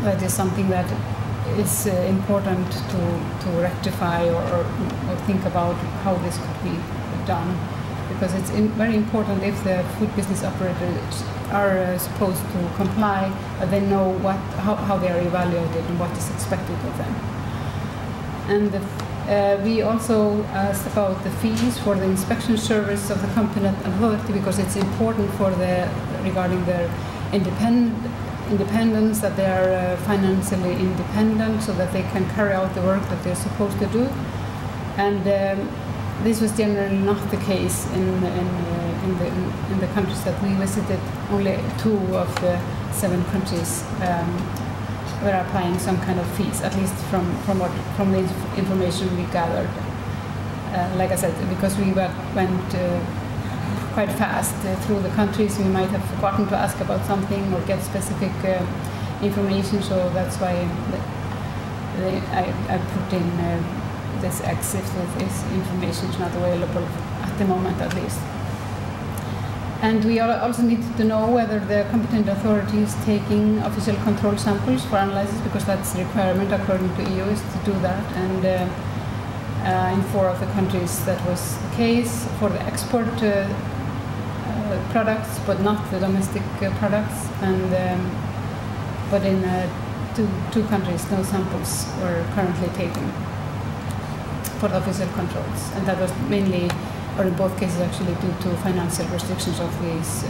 that is something that is important to rectify or think about how this could be done, because it's very important if the food business operators are supposed to comply, they know how they are evaluated and what is expected of them. And we also asked about the fees for the inspection service of the competent authority, because it's important regarding their independence, that they are financially independent, so that they can carry out the work that they're supposed to do. And this was generally not the case in the countries that we visited. Only 2 of the 7 countries were applying some kind of fees, at least from the information we gathered. Like I said, because we went quite fast through the countries, we might have forgotten to ask about something or get specific information. So that's why I put in this X if this information is not available at the moment, at least. And we also need to know whether the competent authority is taking official control samples for analysis, because that's a requirement according to EU is to do that. And in 4 of the countries that was the case for the export products, but not the domestic products. And but in two countries, no samples were currently taken for official controls, and that was mainly, or in both cases actually, due to financial restrictions of these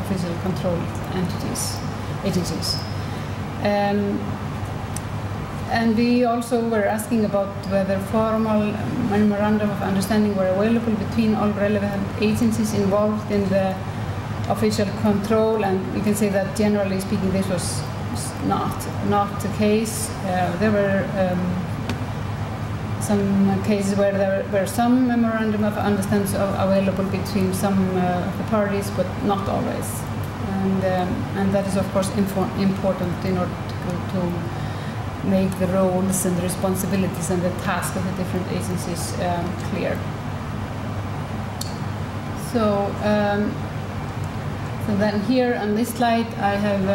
official control agencies. And we also were asking about whether formal memorandum of understanding were available between all relevant agencies involved in the official control, and we can say that generally speaking this was not the case. There were some cases where there were some memorandum of understanding available between some of the parties, but not always. And that is of course important in order to make the roles and the responsibilities and the tasks of the different agencies clear. So then here on this slide I have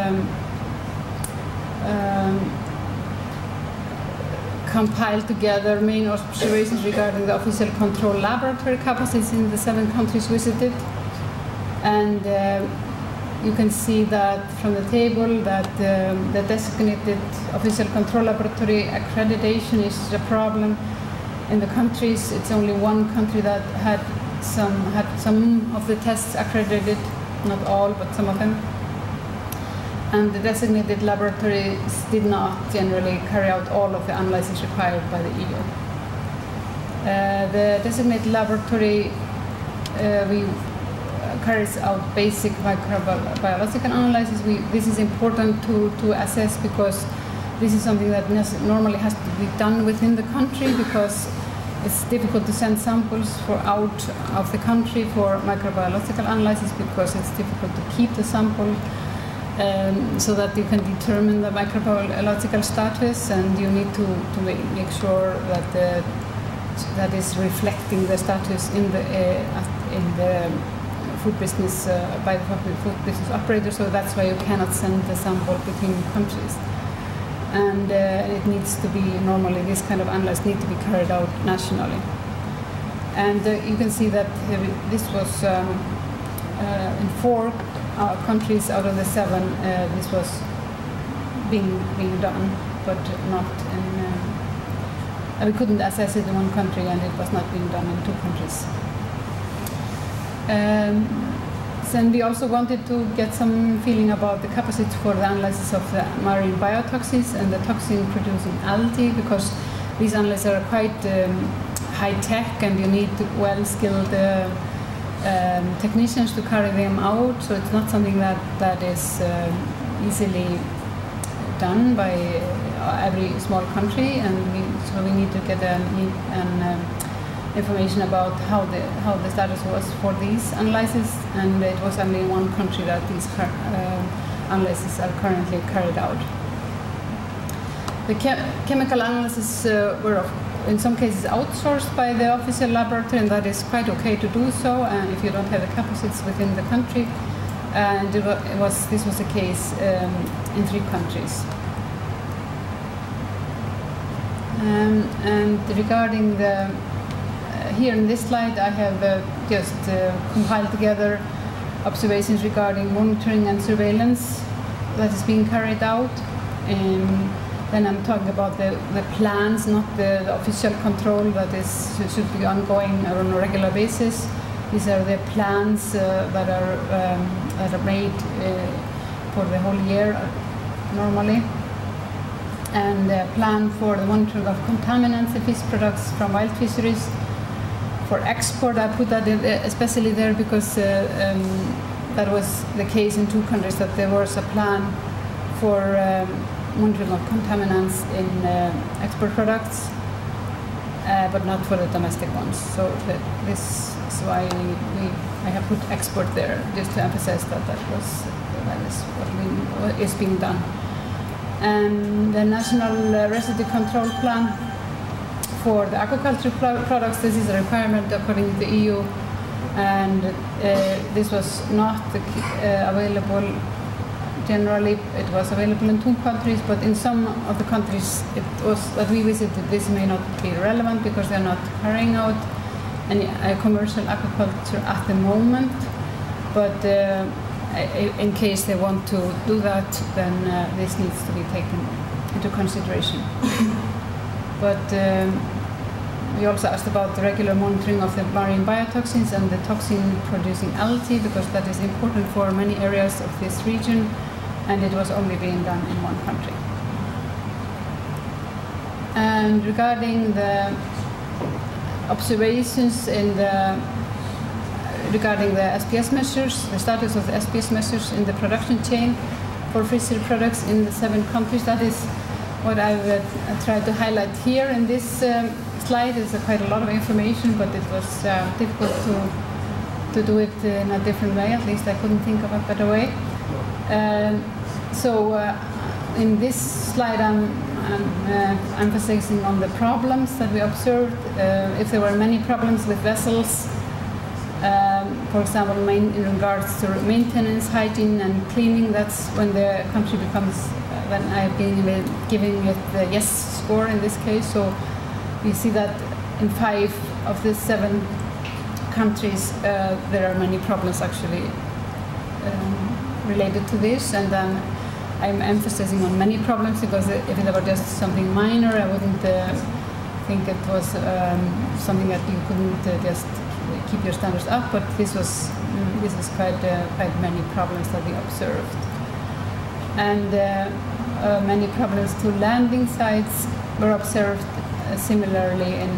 compiled together main observations regarding the official control laboratory capacities in the 7 countries visited. And you can see that from the table that the designated official control laboratory accreditation is a problem in the countries. It's only 1 country that had some of the tests accredited, not all, but some of them. And the designated laboratories did not generally carry out all of the analysis required by the EU. The designated laboratory carries out basic microbiological analysis. This is important to assess, because this is something that normally has to be done within the country, because it's difficult to send samples out of the country for microbiological analysis, because it's difficult to keep the sample so that you can determine the microbiological status, and you need to make sure that that is reflecting the status in the food business by the food business operator. So that's why you cannot send the sample between countries. And it needs to be, normally this kind of analysis needs to be carried out nationally. And you can see that this was in 4 countries out of the 7, this was being done, but not in, we couldn't assess it in 1 country, and it was not being done in 2 countries. Then we also wanted to get some feeling about the capacity for the analysis of the marine biotoxins and the toxin-producing algae, because these analyses are quite high-tech, and you need well-skilled technicians to carry them out. So it's not something that is easily done by every small country, and so we need to get information about how the status was for these analyses, and it was only in 1 country that these analyses are currently carried out. The chemical analysis were in some cases outsourced by the official laboratory, and that is quite okay to do so, and if you don't have the capacities within the country. And this was the case in 3 countries. And regarding the, here in this slide, I have just compiled together observations regarding monitoring and surveillance that is being carried out. Then I'm talking about the plans, not the official control that should be ongoing on a regular basis. These are the plans that are made for the whole year normally. And the plan for the monitoring of contaminants in fish products from wild fisheries. For export, I put that in, especially there because that was the case in 2 countries, that there was a plan for monitoring of contaminants in export products, but not for the domestic ones. So this is why I have put export there, just to emphasize that that is what is being done. And the National Residue Control Plan for the aquaculture products, this is a requirement according to the EU, and this was not available. Generally, it was available in 2 countries, but in some of the countries that we visited, this may not be relevant because they're not carrying out any commercial aquaculture at the moment. But in case they want to do that, then this needs to be taken into consideration. But we also asked about the regular monitoring of the marine biotoxins and the toxin-producing algae, because that is important for many areas of this region, and it was only being done in 1 country. And regarding the observations regarding the SPS measures, the status of the SPS measures in the production chain for fishery products in the 7 countries, that is what I've tried to highlight here in this slide. Is quite a lot of information, but it was difficult to do it in a different way. At least I couldn't think of a better way. So in this slide, I'm emphasizing on the problems that we observed. If there were many problems with vessels, for example, in regards to maintenance, hygiene, and cleaning, that's when the country becomes, when I've been giving it the yes score in this case. So we see that in 5 of the 7 countries, there are many problems actually related to this, and then I'm emphasizing on many problems because if it were just something minor, I wouldn't think it was something that you couldn't just keep your standards up. But this is quite many problems that we observed, and many problems to landing sites were observed similarly in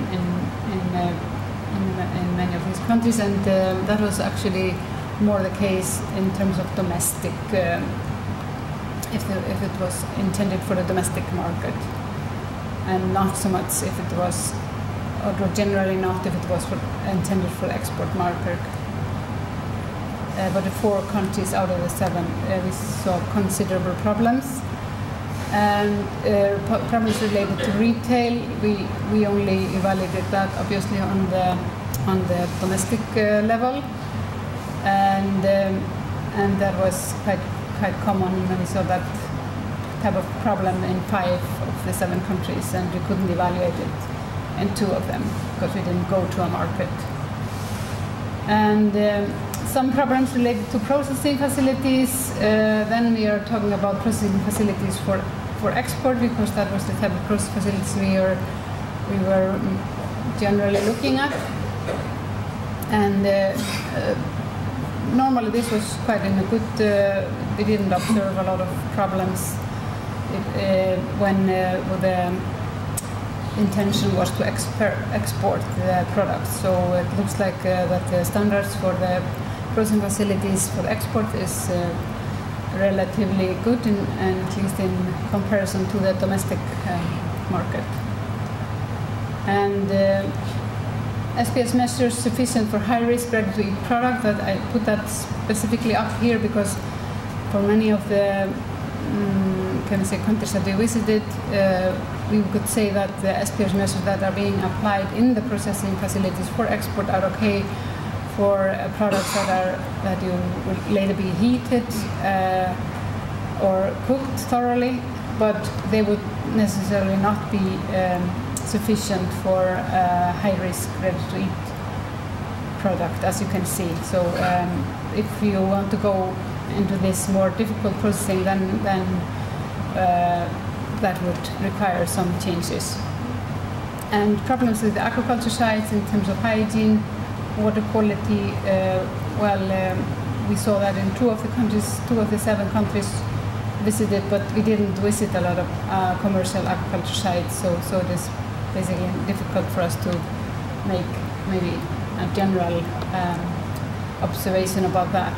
many of these countries, and that was actually more the case in terms of domestic, if it was intended for the domestic market, and not so much if it was, or generally not if it was intended for the export market. But the 4 countries out of the 7, we saw considerable problems. And problems related to retail, we only evaluated that obviously on the domestic level, and that was quite common when we saw that type of problem in 5 of the 7 countries, and we couldn't evaluate it in 2 of them because we didn't go to a market. And some problems related to processing facilities. Then we are talking about processing facilities for export, because that was the type of processing facilities we were generally looking at. And normally this was quite in a good, we didn't observe a lot of problems when the intention was to export the products. So it looks like that the standards for the processing facilities for export is relatively good, and at least in comparison to the domestic market. And SPS measures sufficient for high-risk ready-to-eat product. That I put that specifically up here because for many of the countries that we visited, we could say that the SPS measures that are being applied in the processing facilities for export are okay for products that you will later be heated or cooked thoroughly, but they would necessarily not be sufficient for high-risk, ready-to-eat product, as you can see. So if you want to go into this more difficult processing, then that would require some changes. And problems with the aquaculture sites in terms of hygiene, water quality, we saw that in 2 of the 7 countries visited, but we didn't visit a lot of commercial aquaculture sites, so it is basically difficult for us to make maybe a general observation about that.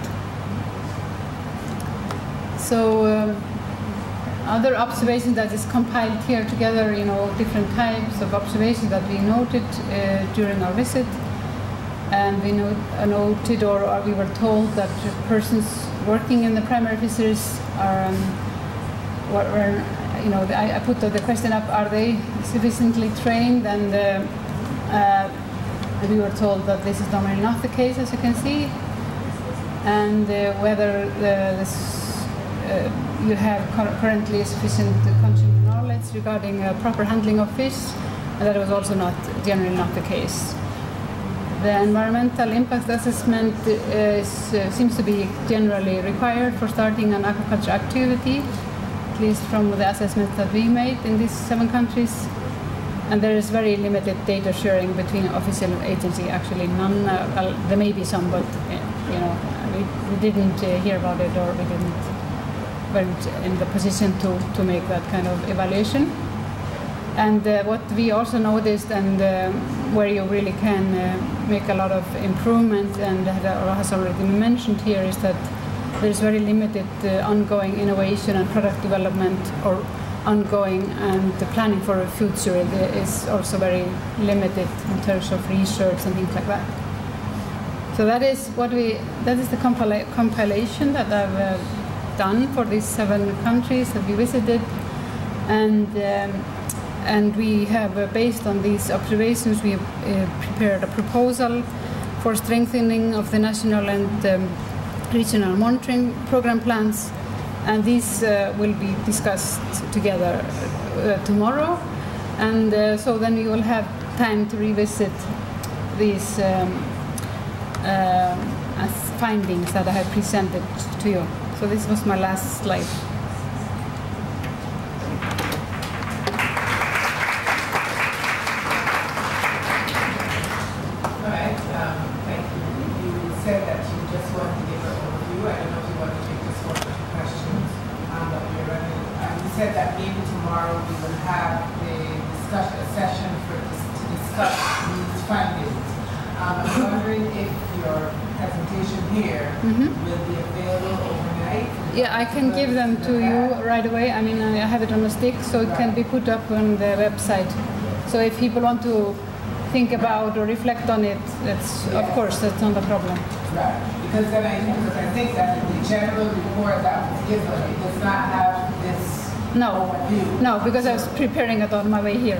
So other observations that is compiled here together, different types of observations that we noted during our visit. And we noted, or we were told, that persons working in the primary fisheries are, I put the question up, are they sufficiently trained? And we were told that this is normally not the case, as you can see. And whether you have currently sufficient consumer knowledge regarding proper handling of fish, and that was also generally not the case. The environmental impact assessment seems to be generally required for starting an aquaculture activity, at least from the assessments that we made in these 7 countries. And there is very limited data sharing between official agency. Actually, none. There may be some, but we didn't hear about it, or we weren't in the position to make that kind of evaluation. And what we also noticed, and where you really can make a lot of improvement, and has already been mentioned here, is that there's very limited ongoing innovation and product development, or ongoing and the planning for a future is also very limited in terms of research and things like that. So that is the compilation that I've done for these 7 countries that we visited, and we have, based on these observations, we have prepared a proposal for strengthening of the national and regional monitoring program plans, and these will be discussed together tomorrow. And so then you will have time to revisit these findings that I have presented to you. So this was my last slide. Said that maybe tomorrow we will have a session to discuss these findings. I'm wondering if your presentation here will be available overnight. Yeah, I can give them to you right away. I mean, I have it on a stick, so it can be put up on the website. So if people want to think about or reflect on it, of course, that's not a problem. Right, because I think that the general report that was given, it does not have this. No, because I was preparing it on my way here.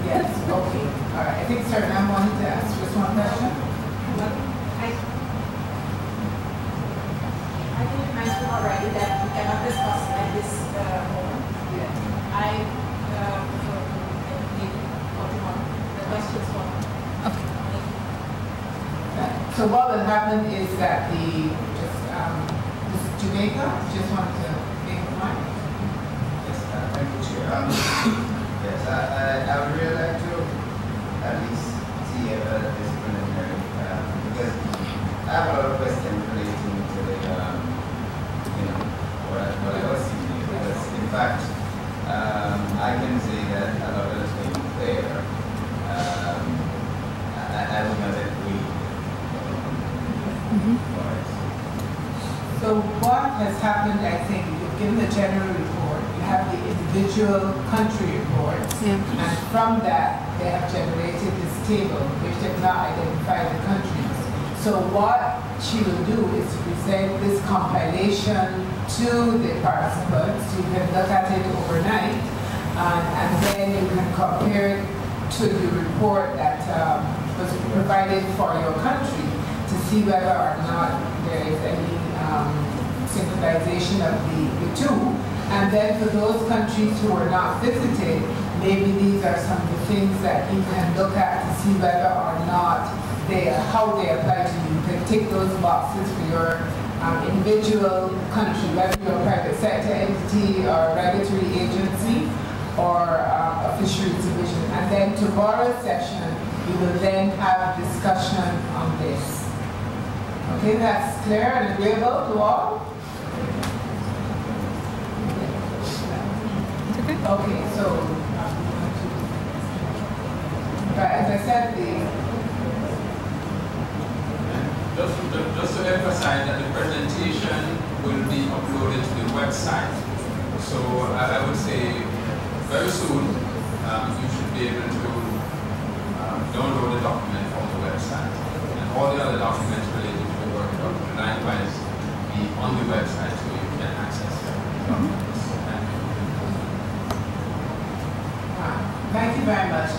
Yes, okay. All right. I think Suriname wanted to ask just one question. I think you mentioned already that we cannot discuss at this moment. Yeah. I prefer to leave the questions for. Okay. So what will happen is that Jamaica just wanted to make a point. Thank you, Chair. Yes, I would really like to at least see this preliminary, because I have a lot of questions relating to the, what I was seeing, because in fact, I can say that a lot of the things there, I don't know that we. So what has happened, I think, you've given the general report, you have the individual country reports, and from that, they have generated this table, which have not identified the countries. So what she will do is to present this compilation to the participants. You can look at it overnight, and then you can compare it to the report that was provided for your country to see whether or not there is any synchronization of the two. And then for those countries who are not visited, maybe these are some of the things that you can look at to see whether or not how they apply to you. You can tick those boxes for your individual country, whether you're a private sector entity or a regulatory agency or a fisheries division. And then tomorrow's session, we will then have discussion on this. Okay, that's clear and agreeable to all? Okay, so, as I said, just to emphasize that the presentation will be uploaded to the website. So I would say very soon you should be able to download the document from the website. And all the other documents related to the workshop will likewise be on the website so you can access them. Thank you. Thank you very much.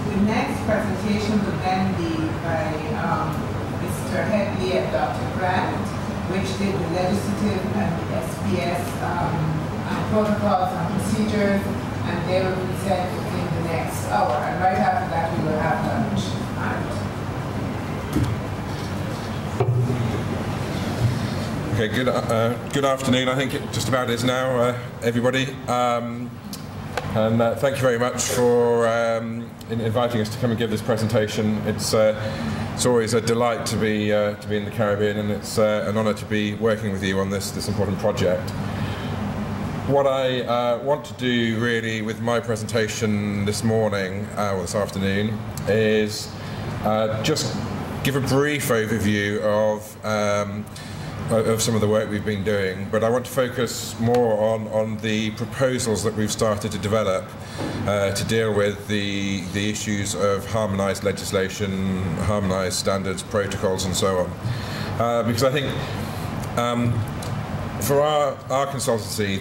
The next presentation will then be by Mr. Headley and Dr. Grant, which did the legislative and the SPS protocols and procedures, and they will present in the next hour. And right after that, we will have lunch. Okay, good afternoon. I think it just about is now, everybody. And thank you very much for inviting us to come and give this presentation. It's always a delight to be in the Caribbean, and it's an honour to be working with you on this important project. What I want to do really with my presentation this morning, or this afternoon, is just give a brief overview of some of the work we've been doing, but I want to focus more on the proposals that we've started to develop to deal with the issues of harmonised legislation, harmonised standards, protocols, and so on. Because I think for our consultancy,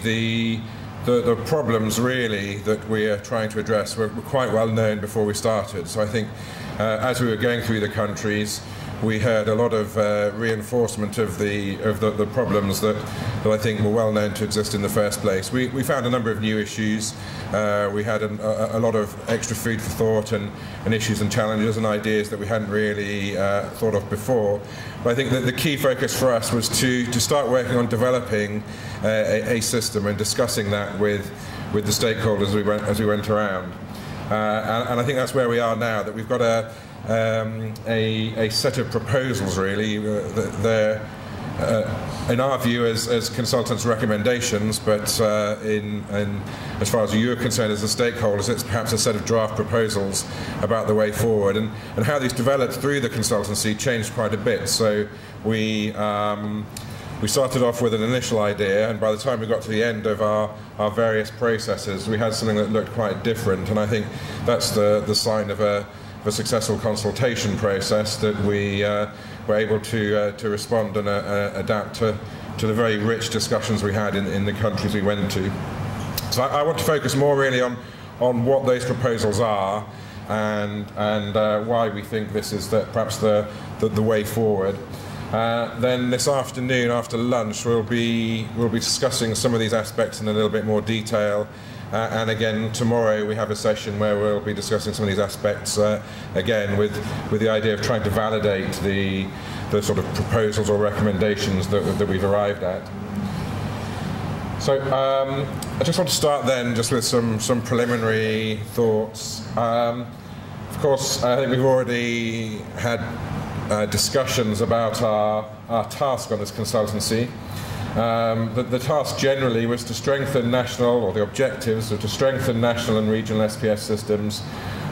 the problems really that we are trying to address were quite well known before we started. So I think as we were going through the countries, we heard a lot of reinforcement of the problems that I think were well known to exist in the first place. We found a number of new issues. We had a lot of extra food for thought and issues and challenges and ideas that we hadn't really thought of before. But I think that the key focus for us was to start working on developing a system and discussing that with the stakeholders as we went around. And I think that's where we are now, that we've got a set of proposals really. They're in our view as consultants' recommendations, but as far as you're concerned as the stakeholders, it's perhaps a set of draft proposals about the way forward, and how these developed through the consultancy changed quite a bit. So we started off with an initial idea, and by the time we got to the end of our various processes, we had something that looked quite different, and I think that's the sign of a successful consultation process, that we were able to respond and adapt to the very rich discussions we had in the countries we went to. So I want to focus more really on what those proposals are and why we think this is perhaps the way forward. Then this afternoon after lunch we'll be discussing some of these aspects in a little bit more detail. And again, tomorrow we have a session where we'll be discussing some of these aspects again with the idea of trying to validate the sort of proposals or recommendations that we've arrived at. So I just want to start then just with some preliminary thoughts. Of course, I think we've already had discussions about our task on this consultancy. The task generally was to strengthen national, or the objectives were to strengthen national and regional SPS systems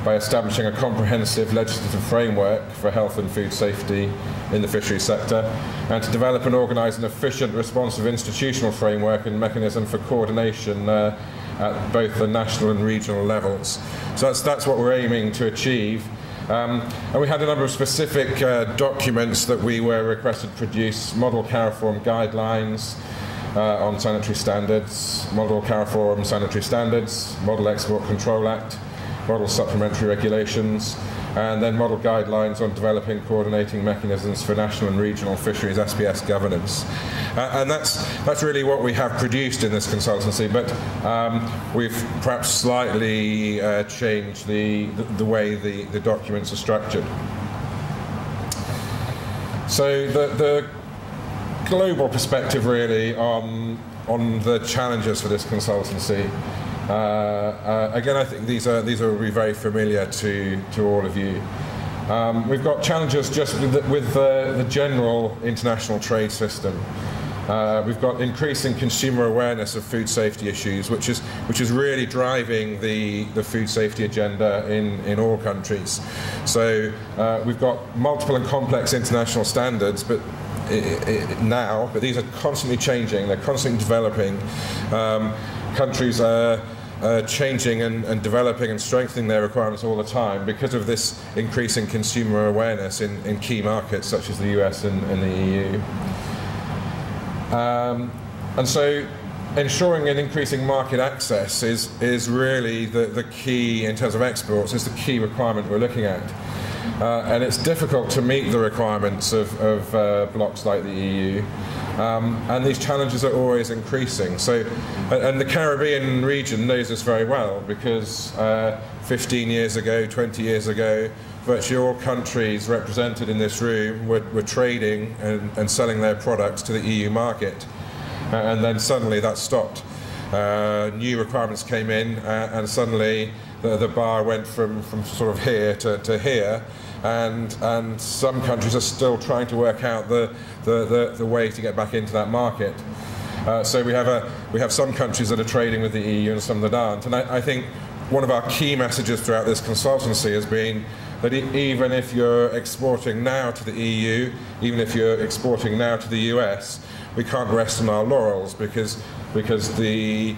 by establishing a comprehensive legislative framework for health and food safety in the fisheries sector, and to develop and organise an efficient, responsive institutional framework and mechanism for coordination at both the national and regional levels. So that's what we're aiming to achieve. And we had a number of specific documents that we were requested to produce: Model CARIFORM guidelines on sanitary standards, Model CARIFORM sanitary standards, Model Export Control Act, Model supplementary regulations, and then model guidelines on developing coordinating mechanisms for national and regional fisheries SPS governance. And that's really what we have produced in this consultancy, but we've perhaps slightly changed the way the documents are structured. So the global perspective really on the challenges for this consultancy. Again, I think these will be very familiar to all of you. We've got challenges just with the general international trade system. We've got increasing consumer awareness of food safety issues, which is really driving the food safety agenda in all countries. So we've got multiple and complex international standards, but these are constantly changing. They're constantly developing. Countries are changing and developing and strengthening their requirements all the time because of this increasing consumer awareness in key markets such as the US and the EU. And so ensuring an increasing market access is really the key, in terms of exports, is the key requirement we're looking at. And it's difficult to meet the requirements of blocs like the EU. And these challenges are always increasing. So, and the Caribbean region knows this very well, because 15 years ago, 20 years ago, virtually all countries represented in this room were trading and selling their products to the EU market. And then suddenly that stopped. New requirements came in, and suddenly the bar went from sort of here to here. And some countries are still trying to work out the way to get back into that market. So we have some countries that are trading with the EU and some that aren't. And I think one of our key messages throughout this consultancy has been that even if you're exporting now to the EU, even if you're exporting now to the US, we can't rest on our laurels, because the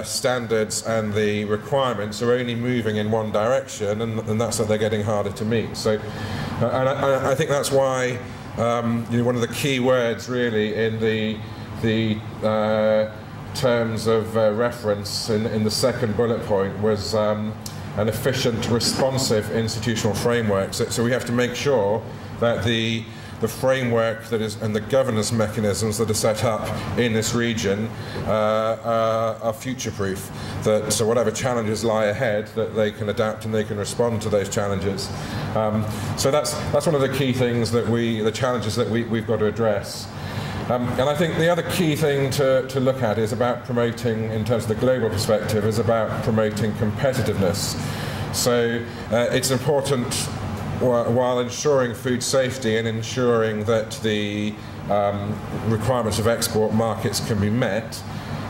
standards and the requirements are only moving in one direction, and that's that they're getting harder to meet. So, and I think that's why one of the key words really in the terms of reference in the second bullet point was an efficient, responsive institutional framework. So we have to make sure that the framework that is, and the governance mechanisms that are set up in this region are future-proof. So whatever challenges lie ahead, that they can adapt and they can respond to those challenges. So that's one of the key things the challenges that we've got to address. And I think the other key thing to look at is about promoting, in terms of the global perspective, is about promoting competitiveness. So it's important, while ensuring food safety and ensuring that the requirements of export markets can be met,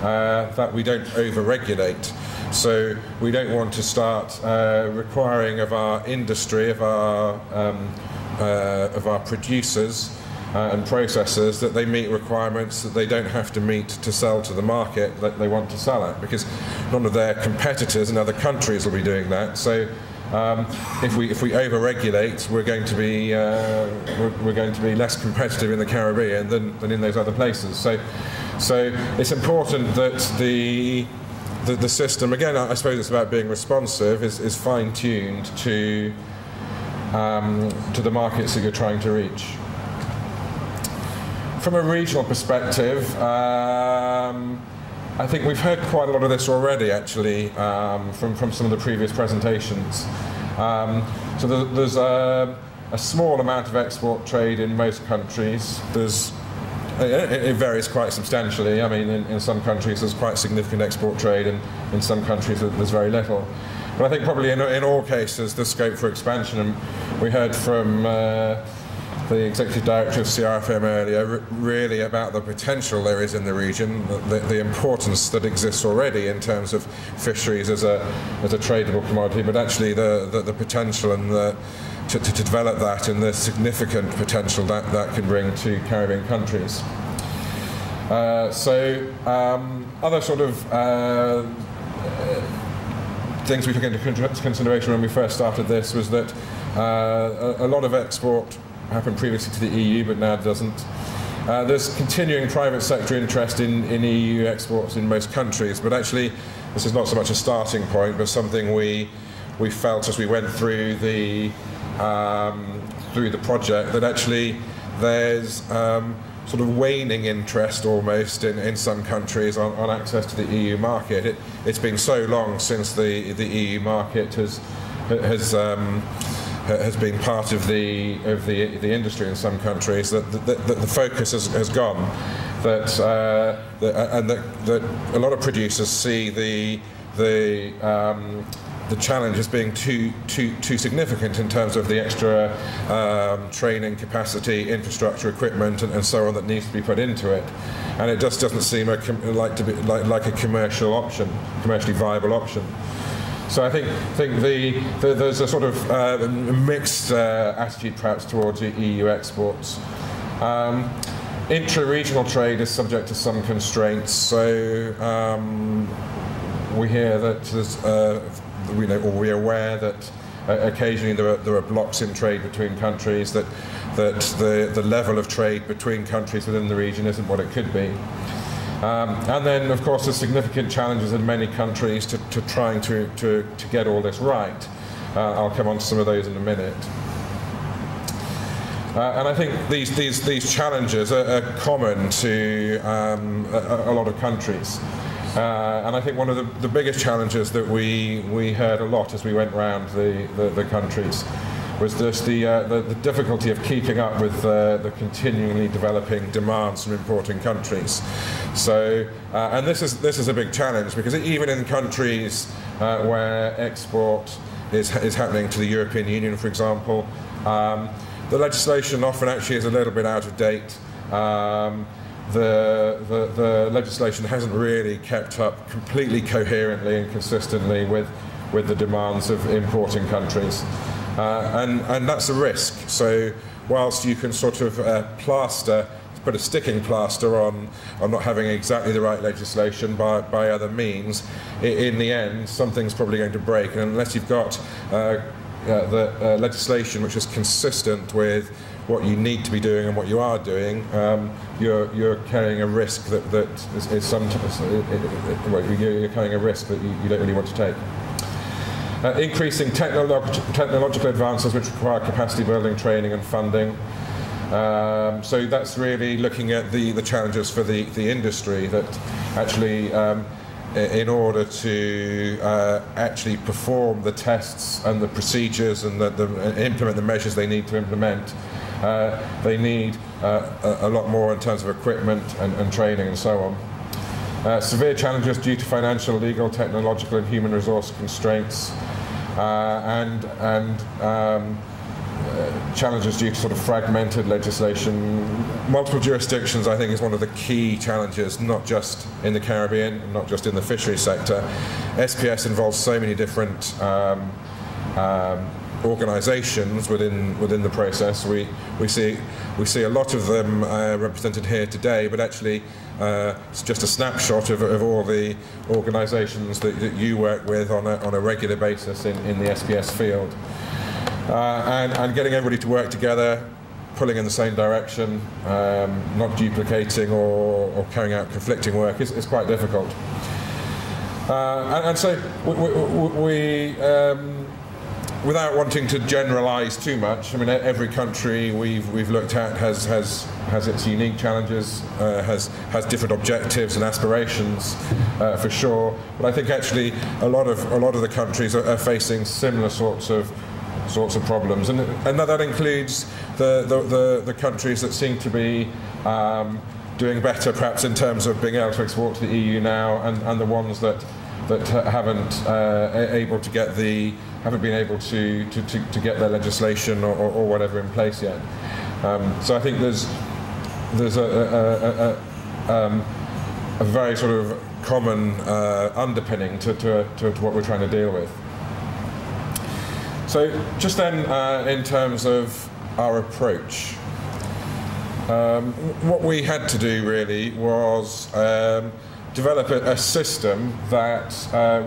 that we don't over-regulate. So we don't want to start requiring of our industry, of our producers and processors, that they meet requirements that they don't have to meet to sell to the market that they want to sell at, because none of their competitors in other countries will be doing that. So if we over-regulate, we're going to be less competitive in the Caribbean than in those other places. So it's important that the system, again, I suppose it's about being responsive, is fine-tuned to the markets that you're trying to reach. From a regional perspective, I think we've heard quite a lot of this already, actually, from some of the previous presentations. So there's a small amount of export trade in most countries. It varies quite substantially. I mean, in some countries there's quite significant export trade, and in some countries there's very little. But I think probably in all cases there's scope for expansion, and we heard from the Executive Director of CRFM earlier, really about the potential there is in the region, the importance that exists already in terms of fisheries as a tradable commodity, but actually the potential and to develop that, and the significant potential that can bring to Caribbean countries. Other sort of things we took into consideration when we first started this was that a lot of export happened previously to the EU, but now it doesn't. There's continuing private sector interest in EU exports in most countries, but actually this is not so much a starting point, but something we felt as we went through the through the project that actually there's sort of waning interest almost in some countries on access to the EU market. It's been so long since the EU market has been part of the industry in some countries that the focus has gone. That a lot of producers see the challenge as being too significant in terms of the extra training capacity, infrastructure, equipment, and so on that needs to be put into it, and it just doesn't seem like a commercially viable option. So I think there's a sort of mixed attitude perhaps towards EU exports. Intra-regional trade is subject to some constraints. So we hear that there's, we're aware that occasionally there are blocks in trade between countries. That the level of trade between countries within the region isn't what it could be. And then, of course, there's significant challenges in many countries to trying to get all this right. I'll come on to some of those in a minute. And I think these challenges are common to a lot of countries. And I think one of the biggest challenges that we heard a lot as we went around the countries was just the difficulty of keeping up with the continually developing demands from importing countries. So, and this is a big challenge, because even in countries where export is happening to the European Union, for example, the legislation often actually is a little bit out of date. The legislation hasn't really kept up completely coherently and consistently with the demands of importing countries. And that's a risk. So whilst you can sort of put a sticking plaster on not having exactly the right legislation by other means, in the end something's probably going to break. And unless you've got the legislation which is consistent with what you need to be doing and what you are doing, you're carrying a risk that is sometimes you're carrying a risk that you don't really want to take. Increasing technological advances which require capacity building, training and funding. So that's really looking at the challenges for the industry, that actually in order to actually perform the tests and the procedures and implement the measures they need to implement, they need a lot more in terms of equipment and training and so on. Severe challenges due to financial, legal, technological and human resource constraints, and challenges due to sort of fragmented legislation. Multiple jurisdictions, I think, is one of the key challenges, not just in the Caribbean, not just in the fisheries sector. SPS involves so many different organisations within the process. We see a lot of them represented here today, but actually it's just a snapshot of all the organisations that you work with on a regular basis in the SPS field. And getting everybody to work together, pulling in the same direction, not duplicating or carrying out conflicting work is quite difficult. And so we without wanting to generalise too much, I mean, every country we've looked at has its unique challenges, has different objectives and aspirations, for sure. But I think actually a lot of the countries are facing similar sorts of problems, and that includes the countries that seem to be doing better, perhaps in terms of being able to export to the EU now, and the ones that haven't been able to get their legislation or whatever in place yet. So I think there's a very sort of common underpinning to what we're trying to deal with. So just then, in terms of our approach, what we had to do really was develop a system that that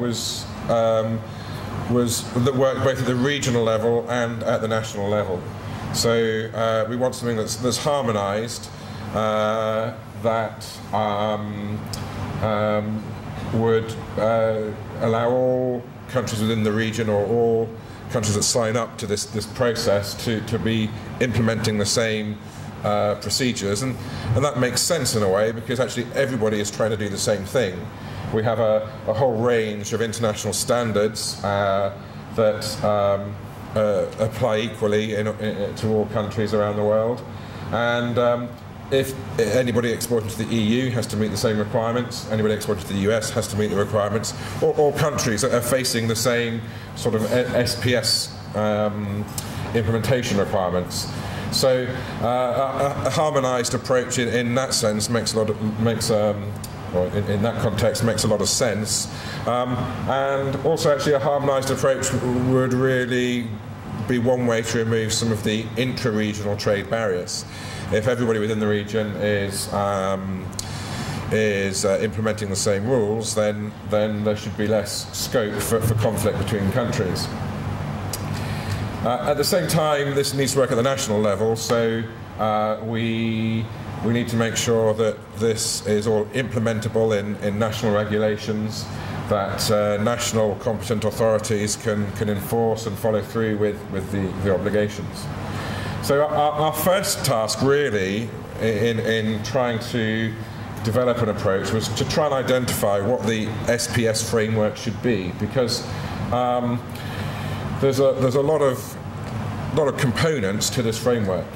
worked both at the regional level and at the national level. So we want something that's harmonised, that would allow all countries within the region, or all countries that sign up to this process to be implementing the same procedures, and that makes sense in a way, because actually everybody is trying to do the same thing. We have a whole range of international standards that apply equally to all countries around the world, and if anybody exporting to the EU has to meet the same requirements, anybody exporting to the US has to meet the requirements, all countries are facing the same sort of SPS implementation requirements. So a harmonised approach in that sense makes a lot of, in that context makes a lot of sense, and also actually a harmonised approach would really be one way to remove some of the intra-regional trade barriers. If everybody within the region is implementing the same rules, then there should be less scope for conflict between countries. At the same time, this needs to work at the national level, so we need to make sure that this is all implementable in national regulations, that national competent authorities can enforce and follow through with the obligations. So our first task really in trying to develop an approach was to try and identify what the SPS framework should be, because there's a lot of components to this framework.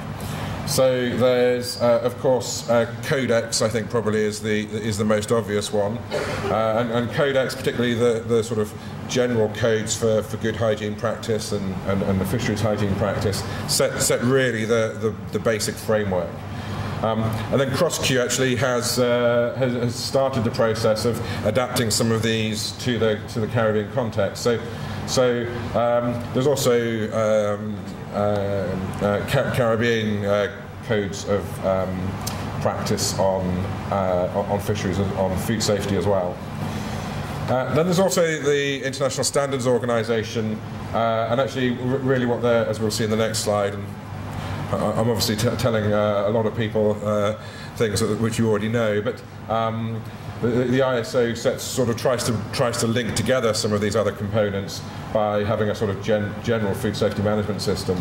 So there's of course Codex, I think probably is the most obvious one, and Codex, particularly the sort of general codes for good hygiene practice and the fisheries hygiene practice, set really the basic framework. And then CrossQ actually has started the process of adapting some of these to the Caribbean context. So there's also Caribbean codes of practice on fisheries and on food safety as well. Then there's also the International Standards Organization, and actually really what they're, as we'll see in the next slide, and I'm obviously telling a lot of people things which you already know, but the ISO tries to link together some of these other components by having a sort of general food safety management system.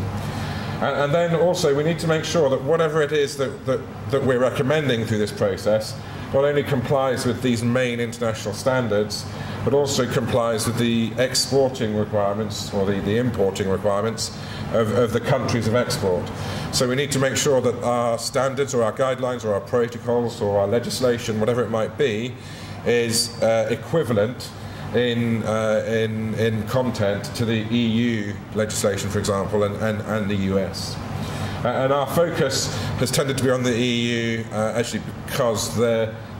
And then also we need to make sure that whatever it is that we're recommending through this process not only complies with these main international standards, but also complies with the exporting requirements or the importing requirements of the countries of export. So we need to make sure that our standards or our guidelines or our protocols or our legislation, whatever it might be, is equivalent in content to the EU legislation, for example, and the US. And our focus has tended to be on the EU, actually because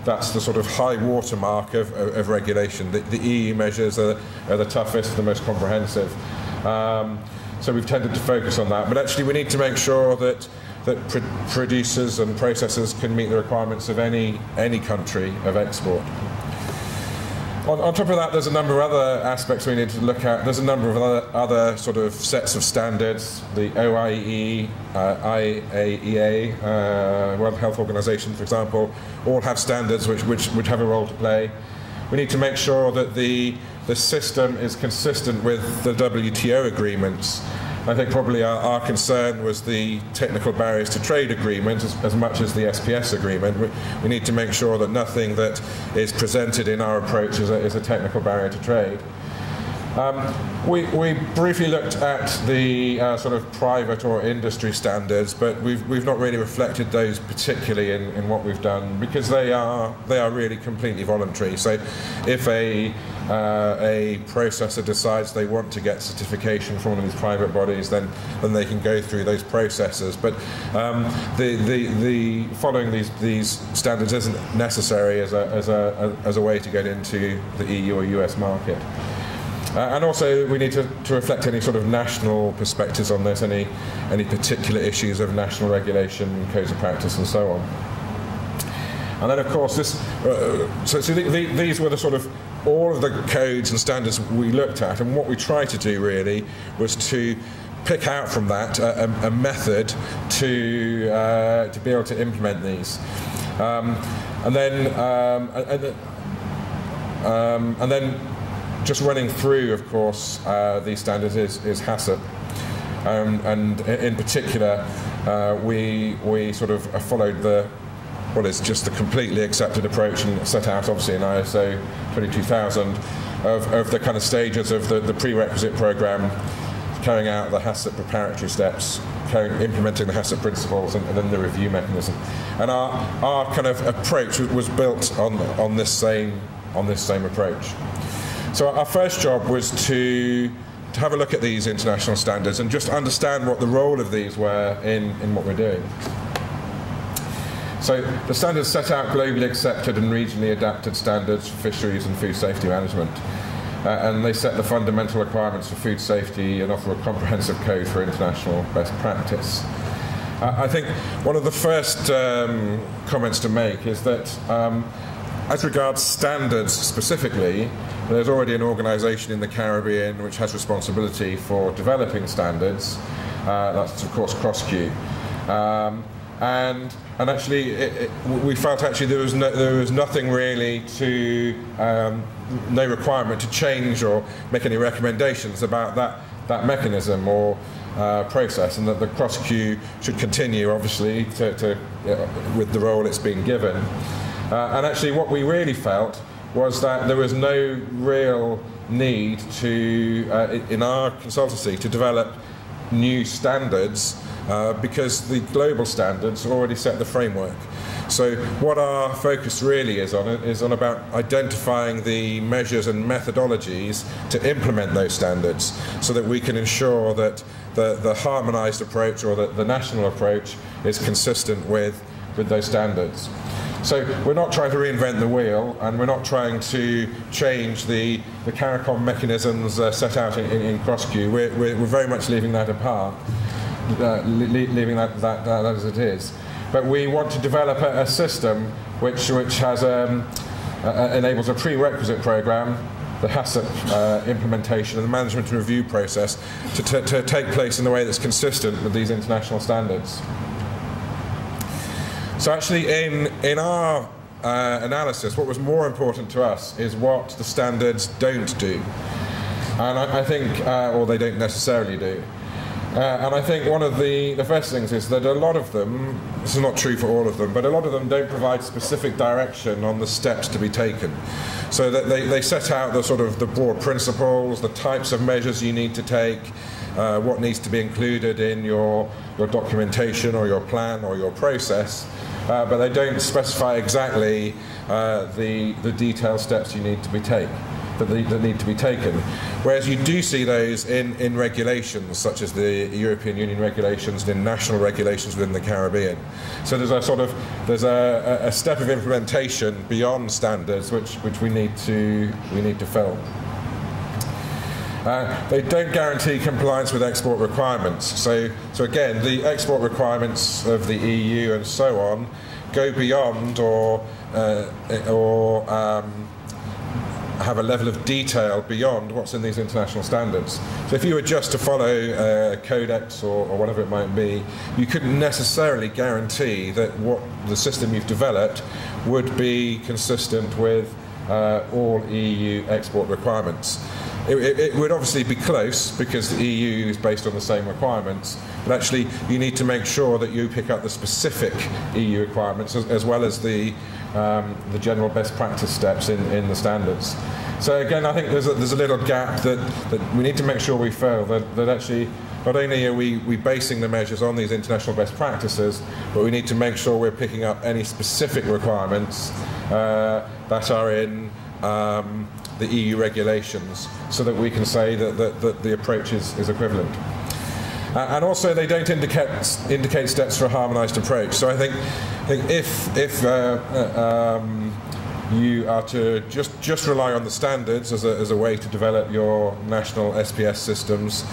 that's the sort of high watermark of regulation. The EU measures are the toughest, the most comprehensive. So we've tended to focus on that. But actually we need to make sure that producers and processors can meet the requirements of any country of export. On top of that, there's a number of other aspects we need to look at. There's a number of other sort of sets of standards. The OIE, IAEA, World Health Organization, for example, all have standards which have a role to play. We need to make sure that the system is consistent with the WTO agreements. I think probably our concern was the technical barriers to trade agreement as much as the SPS agreement. We need to make sure that nothing that is presented in our approach is a technical barrier to trade. We briefly looked at the sort of private or industry standards, but we've not really reflected those particularly in what we've done, because they are really completely voluntary. So if a processor decides they want to get certification from one of these private bodies, then they can go through those processes. But the following these standards isn't necessary as a way to get into the EU or US market. And also we need to reflect any sort of national perspectives on this, any particular issues of national regulation, codes of practice and so on. And then of course these were the sort of all of the codes and standards we looked at, and what we tried to do really was to pick out from that a method to be able to implement these. And then just running through, of course, these standards is HACCP. And in particular, we sort of followed what is just the completely accepted approach and set out, obviously, in ISO 22000 of the kind of stages of the prerequisite program, carrying out the HACCP preparatory steps, implementing the HACCP principles, and then the review mechanism. And our kind of approach was built on this same approach. So our first job was to have a look at these international standards and just understand what the role of these were in what we're doing. So the standards set out globally accepted and regionally adapted standards for fisheries and food safety management. And they set the fundamental requirements for food safety and offer a comprehensive code for international best practice. I think one of the first comments to make is that as regards standards specifically, there's already an organisation in the Caribbean which has responsibility for developing standards. That's of course CrossQ. And actually, we felt actually there was nothing really no requirement to change or make any recommendations about that mechanism or process, and that the CrossQ should continue, obviously, with the role it's been given. And actually, what we really felt was that there was no real need to, in our consultancy, to develop new standards because the global standards already set the framework. So what our focus really is on about identifying the measures and methodologies to implement those standards, so that we can ensure that the harmonised approach or the national approach is consistent with those standards. So we're not trying to reinvent the wheel, and we're not trying to change the CARICOM mechanisms set out in CrossQ. We're very much leaving that apart, leaving that as it is. But we want to develop a system which has enables a prerequisite program, the HACCP implementation and the management and review process to take place in a way that's consistent with these international standards. So actually, in our analysis, what was more important to us is what the standards don't do. And I think, or they don't necessarily do. And I think one of the first things is that a lot of them, this is not true for all of them, but a lot of them don't provide specific direction on the steps to be taken. So that they set out the broad principles, the types of measures you need to take, what needs to be included in your documentation or your plan or your process, but they don't specify exactly the detailed steps you need to be that need to be taken. Whereas you do see those in regulations, such as the European Union regulations and in national regulations within the Caribbean. So there's a step of implementation beyond standards which we need to fill. They don't guarantee compliance with export requirements. So again, the export requirements of the EU and so on go beyond or have a level of detail beyond what's in these international standards. So if you were just to follow Codex or whatever it might be, you couldn't necessarily guarantee that what the system you've developed would be consistent with all EU export requirements. It would obviously be close because the EU is based on the same requirements, but actually you need to make sure that you pick up the specific EU requirements as well as the general best practice steps in the standards. So again, I think there's a little gap that we need to make sure we fill, that actually not only are we basing the measures on these international best practices, but we need to make sure we're picking up any specific requirements that are in the EU regulations, so that we can say that the approach is equivalent. And also, they don't indicate steps for a harmonised approach. So I think if you are to just rely on the standards as a way to develop your national SPS systems,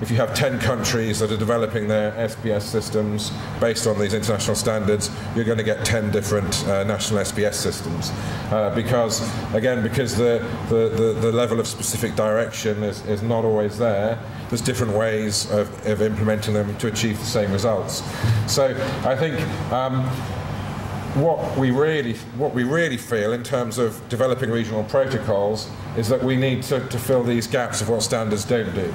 if you have 10 countries that are developing their SPS systems based on these international standards, you're going to get 10 different national SPS systems. Because the level of specific direction is not always there. There's different ways of implementing them to achieve the same results. So I think what we really feel in terms of developing regional protocols is that we need to fill these gaps of what standards don't do.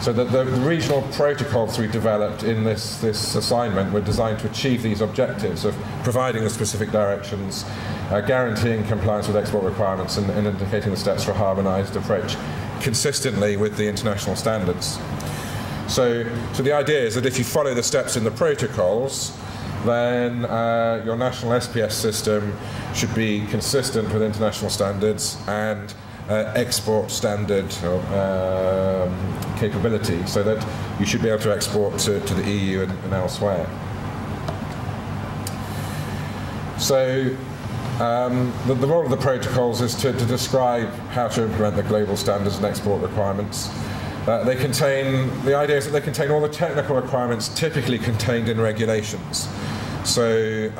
So that the regional protocols we developed in this assignment were designed to achieve these objectives of providing the specific directions, guaranteeing compliance with export requirements, and indicating the steps for a harmonised approach consistently with the international standards. So the idea is that if you follow the steps in the protocols, then your national SPS system should be consistent with international standards and export standard capability, so that you should be able to export to the EU and elsewhere. So the role of the protocols is to describe how to implement the global standards and export requirements. The idea is that they contain all the technical requirements typically contained in regulations. So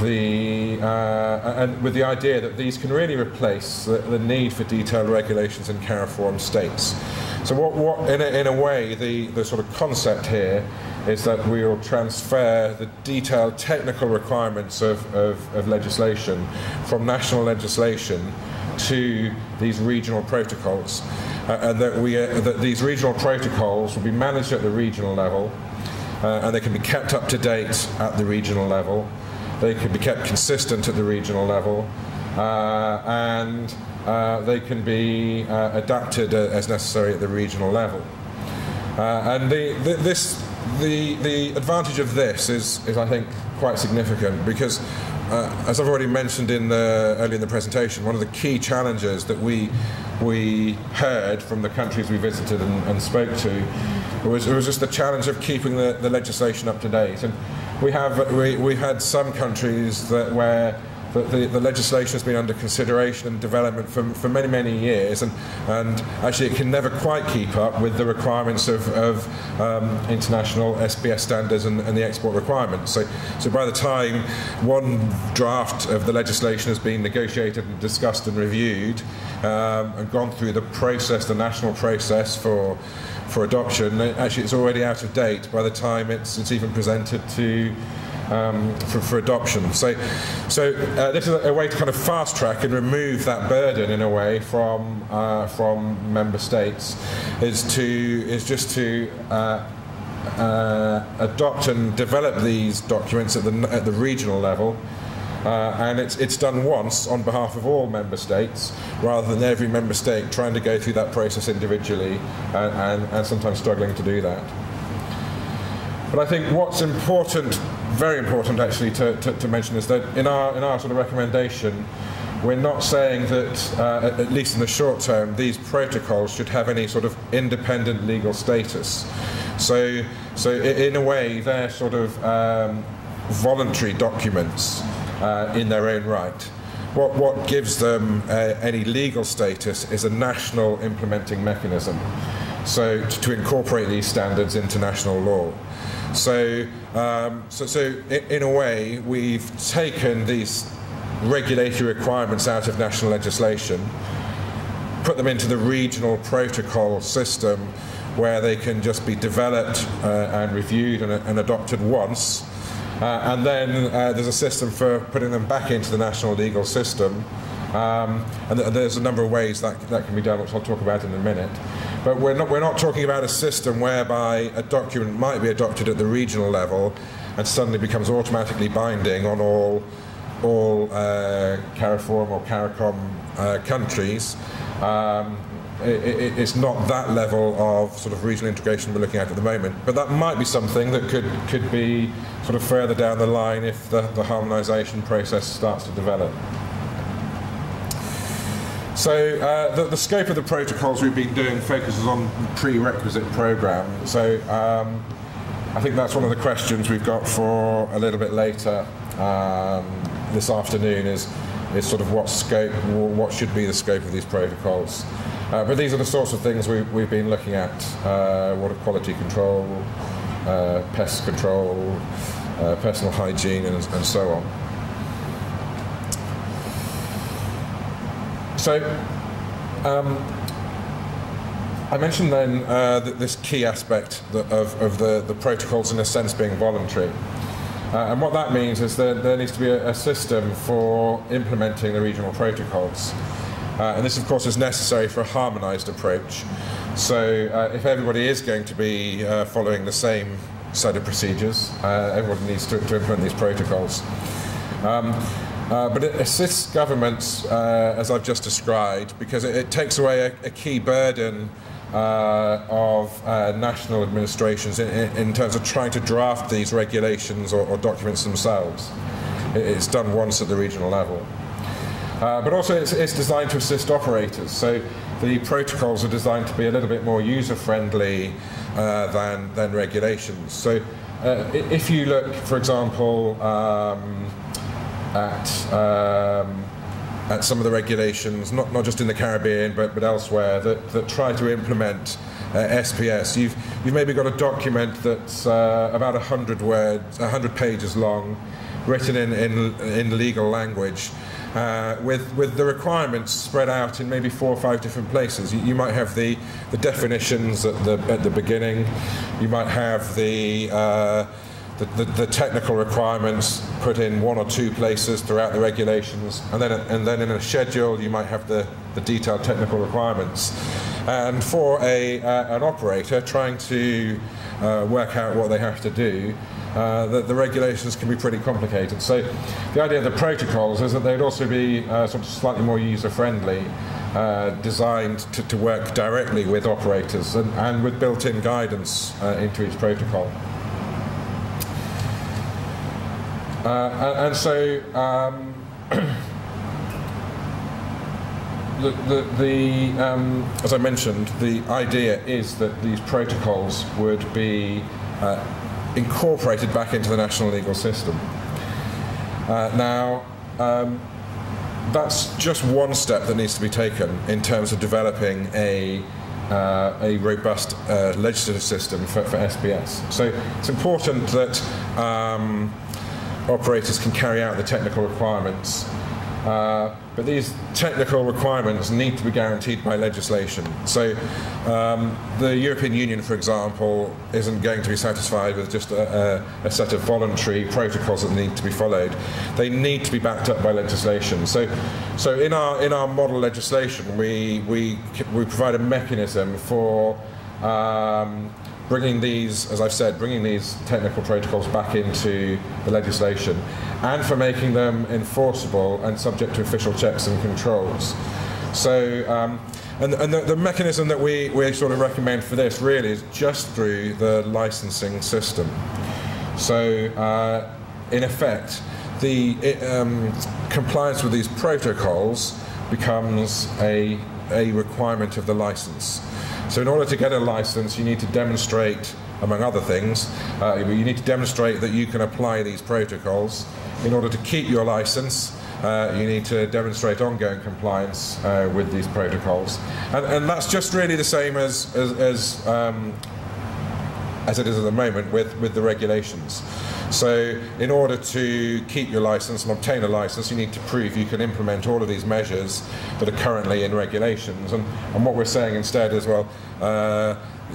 and with the idea that these can really replace the need for detailed regulations in CARIFORUM states. So what in a way, the sort of concept here is that we will transfer the detailed technical requirements of legislation from national legislation to these regional protocols, and that these regional protocols will be managed at the regional level, and they can be kept up to date at the regional level. They can be kept consistent at the regional level, and they can be adapted as necessary at the regional level. And the advantage of this is I think quite significant, because as I've already mentioned earlier in the presentation, one of the key challenges that we heard from the countries we visited and spoke to was just the challenge of keeping the legislation up to date. And we had some countries where the legislation has been under consideration and development for many, many years, and actually it can never quite keep up with the requirements of international SPS standards and the export requirements. So by the time one draft of the legislation has been negotiated and discussed and reviewed, and gone through the national process for adoption, actually it's already out of date by the time it's even presented for adoption. So this is a way to kind of fast track and remove that burden in a way from member states, is just to adopt and develop these documents at the regional level. And it's done once on behalf of all member states, rather than every member state trying to go through that process individually and sometimes struggling to do that. But I think what's important, very important actually, to mention is that in our sort of recommendation, we're not saying that, at least in the short term, these protocols should have any sort of independent legal status. So in a way, they're sort of voluntary documents in their own right. What gives them any legal status is a national implementing mechanism, so to incorporate these standards into national law. So in a way, we've taken these regulatory requirements out of national legislation, put them into the regional protocol system, where they can just be developed and reviewed and adopted once. And then there's a system for putting them back into the national legal system. And there's a number of ways that can be done, which I'll talk about in a minute. But we're not talking about a system whereby a document might be adopted at the regional level and suddenly becomes automatically binding on all CARIFORUM or CARICOM countries. It's not that level of sort of regional integration we're looking at the moment, but that might be something that could be sort of further down the line if the harmonisation process starts to develop. So the scope of the protocols we've been doing focuses on the prerequisite programme. So I think that's one of the questions we've got for a little bit later this afternoon is sort of what should be the scope of these protocols. But these are the sorts of things we've been looking at: water quality control, pest control, personal hygiene, and so on. So I mentioned then this key aspect of the protocols in a sense being voluntary. And what that means is that there needs to be a system for implementing the regional protocols. And this, of course, is necessary for a harmonised approach. So if everybody is going to be following the same set of procedures, everyone needs to implement these protocols. But it assists governments, as I've just described, because it takes away a key burden of national administrations in terms of trying to draft these regulations or documents themselves. It's done once at the regional level. But also it's designed to assist operators. So the protocols are designed to be a little bit more user-friendly than regulations. So if you look, for example, at some of the regulations, not just in the Caribbean but elsewhere, that try to implement SPS. You've maybe got a document that's about 100 words, 100 pages long, written in legal language, with the requirements spread out in maybe 4 or 5 different places. You might have the definitions at the beginning. You might have the technical requirements put in 1 or 2 places throughout the regulations, and then in a schedule you might have the detailed technical requirements. And for an operator trying to work out what they have to do, the regulations can be pretty complicated. So the idea of the protocols is that they'd also be sort of slightly more user-friendly, designed to work directly with operators and with built-in guidance into each protocol. And so as I mentioned, the idea is that these protocols would be incorporated back into the national legal system. Now, that's just one step that needs to be taken in terms of developing a robust legislative system for SPS. So it's important that operators can carry out the technical requirements, but these technical requirements need to be guaranteed by legislation. So the European Union, for example, isn't going to be satisfied with just a set of voluntary protocols that need to be followed. They need to be backed up by legislation. So in our model legislation, we provide a mechanism for bringing these, as I've said, bringing these technical protocols back into the legislation, and for making them enforceable and subject to official checks and controls. So, and the mechanism that we sort of recommend for this really is just through the licensing system. So, in effect, the compliance with these protocols becomes a requirement of the license. So in order to get a license, you need to demonstrate, among other things, you need to demonstrate that you can apply these protocols. In order to keep your license, you need to demonstrate ongoing compliance with these protocols. And that's just really the same as it is at the moment with the regulations. So in order to keep your license and obtain a license, you need to prove you can implement all of these measures that are currently in regulations. And what we're saying instead is, well,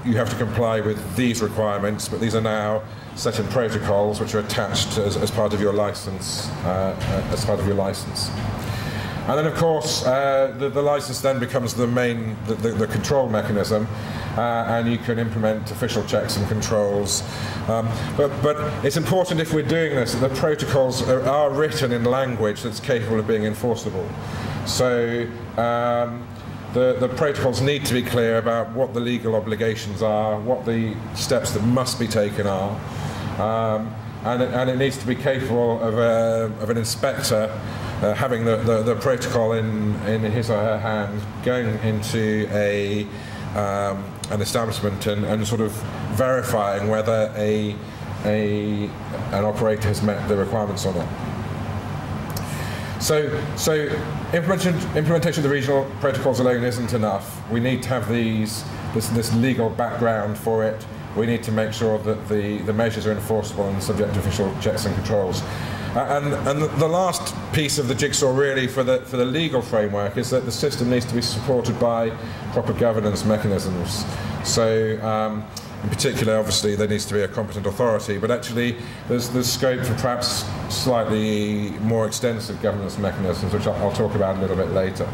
you have to comply with these requirements, but these are now set in protocols which are attached as part of your license. And then, of course, the license then becomes the main, the control mechanism, and you can implement official checks and controls. But it's important, if we're doing this, that the protocols are written in language that's capable of being enforceable. So the protocols need to be clear about what the legal obligations are, what the steps that must be taken are, and it needs to be capable of an inspector having the protocol in his or her hand, going into an establishment and sort of verifying whether an operator has met the requirements or not. So implementation of the regional protocols alone isn't enough. We need to have this legal background for it. We need to make sure that the measures are enforceable and subject to official checks and controls. And the last piece of the jigsaw really for the legal framework is that the system needs to be supported by proper governance mechanisms. So In particular, obviously, there needs to be a competent authority, but actually there's scope for perhaps slightly more extensive governance mechanisms, which I'll talk about a little bit later.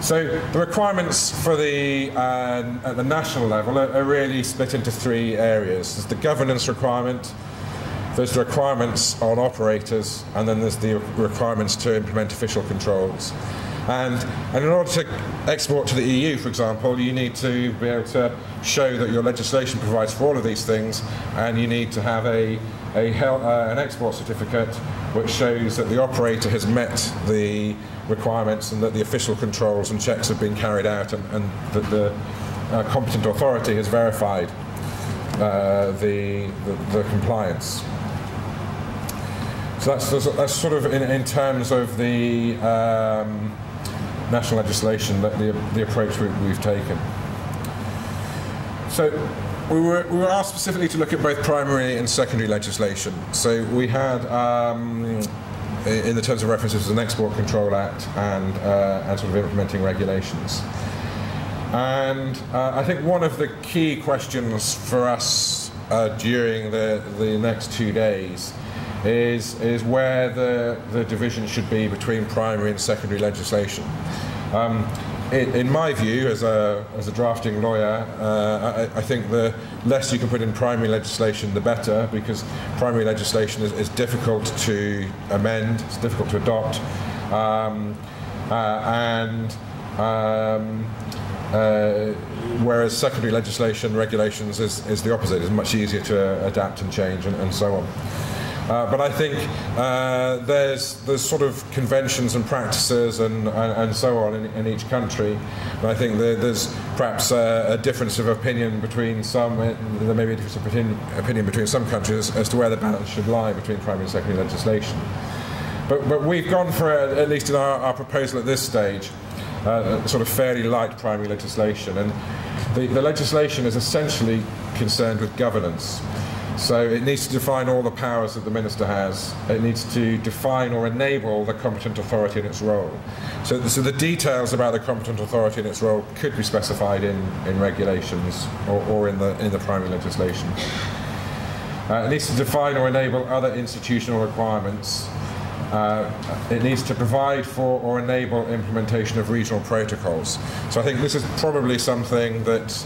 So the requirements for at the national level are really split into three areas. There's the governance requirement, there's the requirements on operators, and then there's the requirements to implement official controls. And in order to export to the EU, for example, you need to be able to show that your legislation provides for all of these things, and you need to have an export certificate which shows that the operator has met the requirements and that the official controls and checks have been carried out, and that the competent authority has verified the compliance. So that's sort of in terms of the national legislation, that the approach we've taken. So we were asked specifically to look at both primary and secondary legislation. So we had, in the terms of references, an Export Control Act and sort of implementing regulations. And I think one of the key questions for us during the next 2 days is where the division should be between primary and secondary legislation. In my view, as a drafting lawyer, I think the less you can put in primary legislation, the better, because primary legislation is difficult to amend, it's difficult to adopt, whereas secondary legislation, regulations, is the opposite. It's much easier to adapt and change and so on. But I think there's sort of conventions and practices and so on in each country. And I think there's perhaps a difference of opinion between some. There may be a difference of opinion between some countries as to where the balance should lie between primary and secondary legislation. But we've gone for, at least in our proposal at this stage, sort of fairly light primary legislation. And the legislation is essentially concerned with governance. So it needs to define all the powers that the minister has. It needs to define or enable the competent authority in its role. So the details about the competent authority in its role could be specified in regulations or in the primary legislation. It needs to define or enable other institutional requirements. It needs to provide for or enable implementation of regional protocols. So I think this is probably something that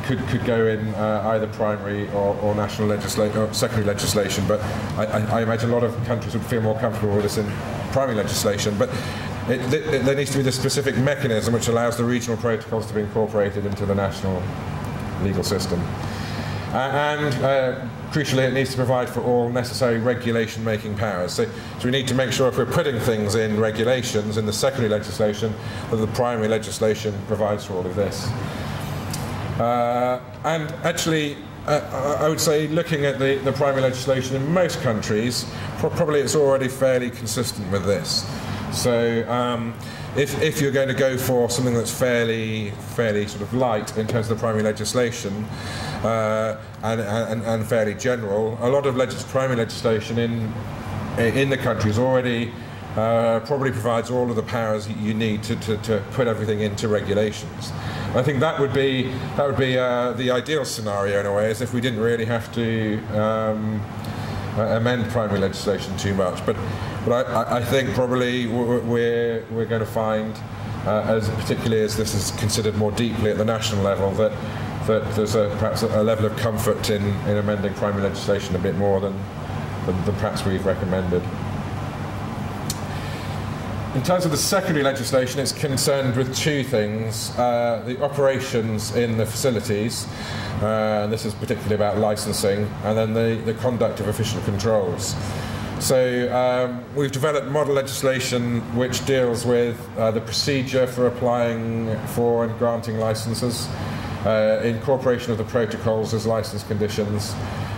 could go in either primary or national legislation or secondary legislation, but I imagine a lot of countries would feel more comfortable with this in primary legislation. But there needs to be the specific mechanism which allows the regional protocols to be incorporated into the national legal system. Crucially, it needs to provide for all necessary regulation-making powers. So we need to make sure if we're putting things in regulations in the secondary legislation, that the primary legislation provides for all of this. And actually, I would say, looking at the primary legislation in most countries, probably it's already fairly consistent with this. So if you're going to go for something that's fairly sort of light in terms of the primary legislation and fairly general, a lot of primary legislation in the countries already probably provides all of the powers you need to put everything into regulations. I think that would be the ideal scenario in a way, is if we didn't really have to amend primary legislation too much. But I think probably we're going to find, particularly as this is considered more deeply at the national level, that there's perhaps a level of comfort in amending primary legislation a bit more than perhaps we've recommended. In terms of the secondary legislation, it's concerned with two things: the operations in the facilities, and this is particularly about licensing, and then the conduct of official controls. So we've developed model legislation which deals with the procedure for applying for and granting licenses, incorporation of the protocols as license conditions,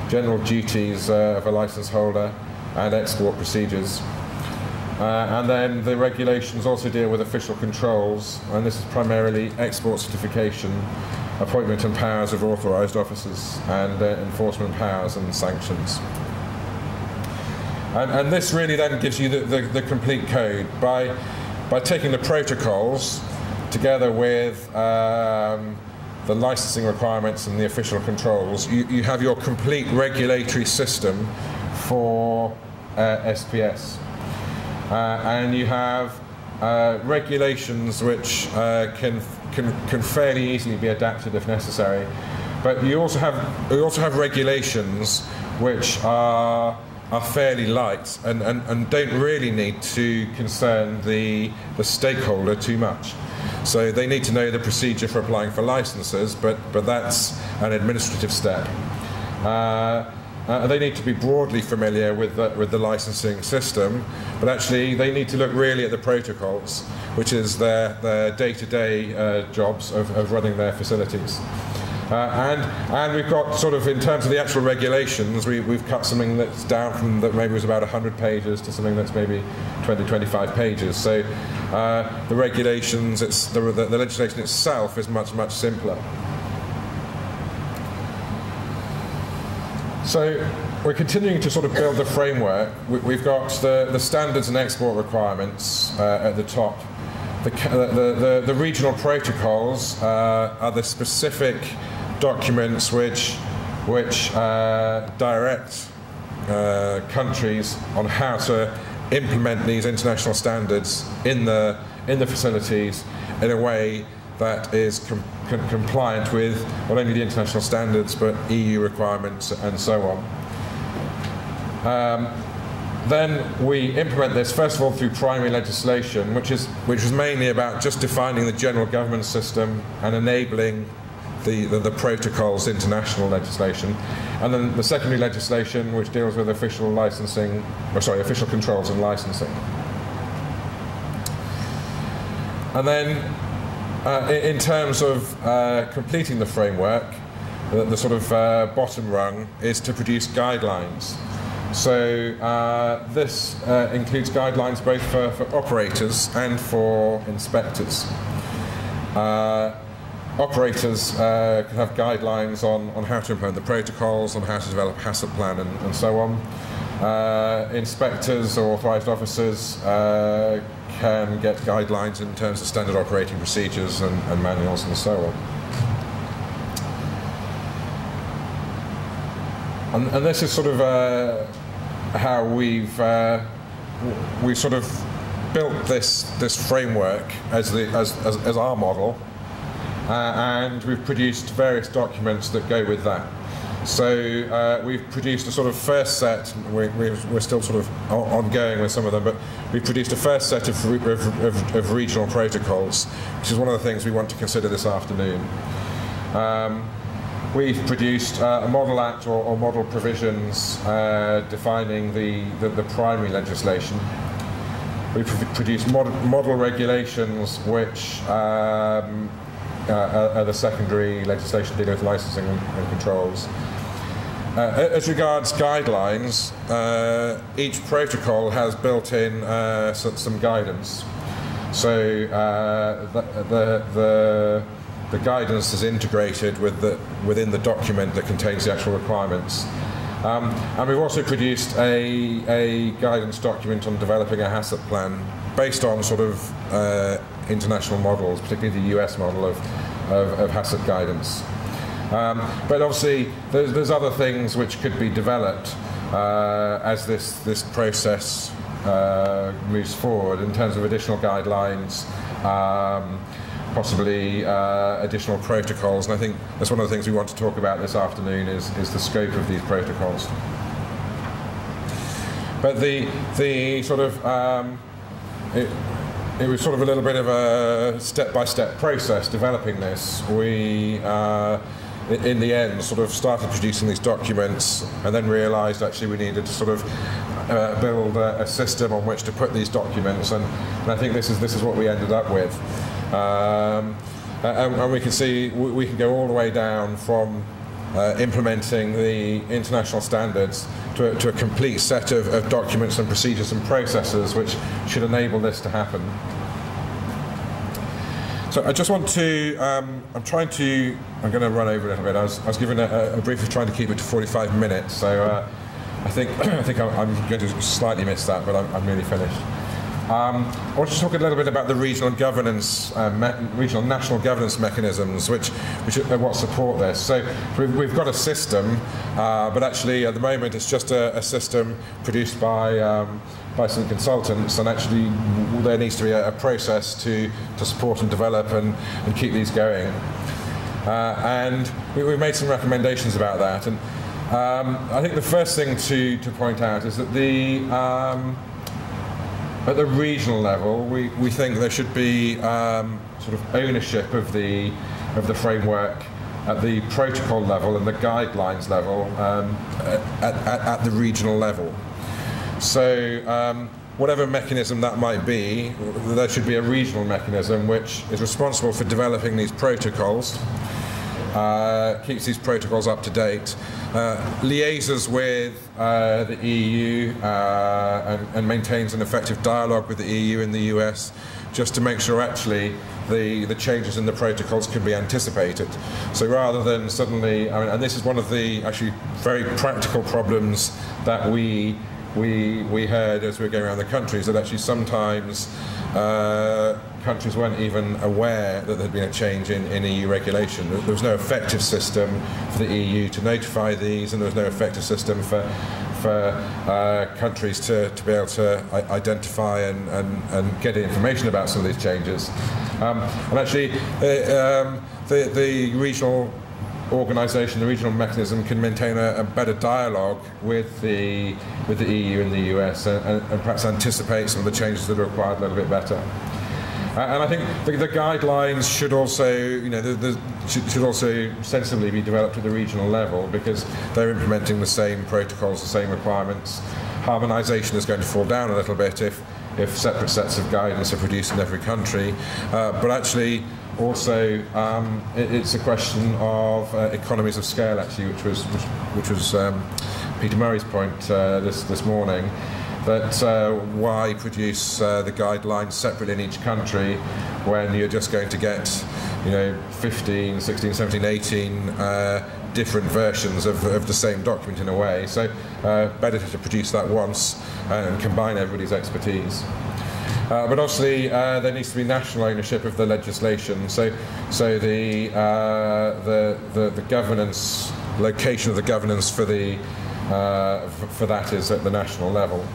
general duties of a license holder, and export procedures. And then the regulations also deal with official controls, and this is primarily export certification, appointment and powers of authorised officers, and enforcement powers and sanctions. And this really then gives you the complete code by taking the protocols together with the licensing requirements and the official controls, you have your complete regulatory system for SPS. And you have regulations which can fairly easily be adapted if necessary. But you also have regulations which are fairly light and don't really need to concern the stakeholder too much. So they need to know the procedure for applying for licenses, but that's an administrative step. They need to be broadly familiar with the licensing system, but actually they need to look really at the protocols, which is their day-to-day jobs of running their facilities. And we've got sort of, in terms of the actual regulations, we've cut something that's down from that maybe was about 100 pages to something that's maybe 20, 25 pages. So the regulations, the legislation itself is much, much simpler. So we're continuing to sort of build the framework. We've got the standards and export requirements at the top. The regional protocols are the specific documents which direct countries on how to implement these international standards in the facilities in a way that is compliant with not only the international standards but EU requirements and so on. Then we implement this first of all through primary legislation, which is mainly about just defining the general government system and enabling the protocols, international legislation, and then the secondary legislation, which deals with official controls and licensing. And then, in terms of completing the framework, the sort of bottom rung is to produce guidelines. So this includes guidelines both for operators and for inspectors. Operators can have guidelines on how to implement the protocols, on how to develop a HACCP plan and so on. Inspectors or authorised officers can get guidelines in terms of standard operating procedures and manuals and so on. And this is sort of how we've sort of built this framework as our model, and we've produced various documents that go with that. So we've produced a sort of first set. We're still sort of ongoing with some of them, but we've produced a first set of regional protocols, which is one of the things we want to consider this afternoon. We've produced a Model Act or model provisions defining the primary legislation. We've produced model regulations, which are the secondary legislation dealing with licensing and controls. As regards guidelines, each protocol has built in some guidance. So the guidance is integrated within the document that contains the actual requirements. And we've also produced a guidance document on developing a HACCP plan based on sort of international models, particularly the US model of HACCP guidance. But obviously there's other things which could be developed as this process moves forward in terms of additional guidelines, possibly additional protocols, and I think that's one of the things we want to talk about this afternoon is the scope of these protocols. But the sort of it was sort of a little bit of a step-by-step process developing this. We in the end sort of started producing these documents and then realised actually we needed to sort of build a system on which to put these documents, and I think this is what we ended up with. And we can see we can go all the way down from implementing the international standards to a complete set of documents and procedures and processes which should enable this to happen. So I just want to, I'm going to run over a little bit. I was given a brief of trying to keep it to 45 minutes, so I think I'm going to slightly miss that, but I'm nearly finished. I want to talk a little bit about the regional governance, regional national governance mechanisms, which are what support this. So we've got a system, but actually at the moment it's just a system produced by some consultants, and actually there needs to be a process to support and develop and keep these going. And we made some recommendations about that. And I think the first thing to point out is that at the regional level, we think there should be sort of ownership of the framework at the protocol level and the guidelines level at the regional level. So whatever mechanism that might be, there should be a regional mechanism which is responsible for developing these protocols, keeps these protocols up to date, liaises with the EU and maintains an effective dialogue with the EU and the US, just to make sure actually the changes in the protocols can be anticipated. So rather than suddenly, and this is one of the actually very practical problems that we heard as we were going around the countries, that actually sometimes countries weren't even aware that there had been a change in EU regulation. There was no effective system for the EU to notify these, and there was no effective system for countries to be able to identify and get information about some of these changes. And actually, the regional organisation, the regional mechanism, can maintain a better dialogue with the EU and the US and perhaps anticipate some of the changes that are required a little bit better. And I think the guidelines should also, should also sensibly be developed at the regional level, because they're implementing the same protocols, the same requirements. Harmonisation is going to fall down a little bit if separate sets of guidance are produced in every country, but actually also it's a question of economies of scale, actually, which was Peter Murray's point this morning. That why produce the guidelines separately in each country when you're just going to get 15, 16, 17, 18 different versions of the same document in a way. So better to produce that once and combine everybody's expertise. But obviously there needs to be national ownership of the legislation. So the governance, location of the governance for that is at the national level.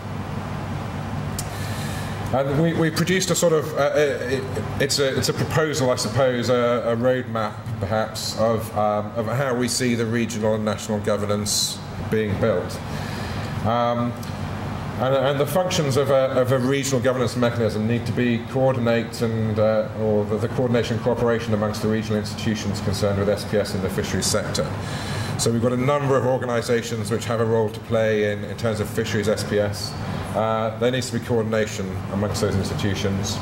And we produced a sort of, it's a proposal, I suppose, a roadmap perhaps of how we see the regional and national governance being built. And the functions of a regional governance mechanism need to be coordinate or the coordination and cooperation amongst the regional institutions concerned with SPS in the fisheries sector. So we've got a number of organisations which have a role to play in terms of fisheries SPS. There needs to be coordination amongst those institutions.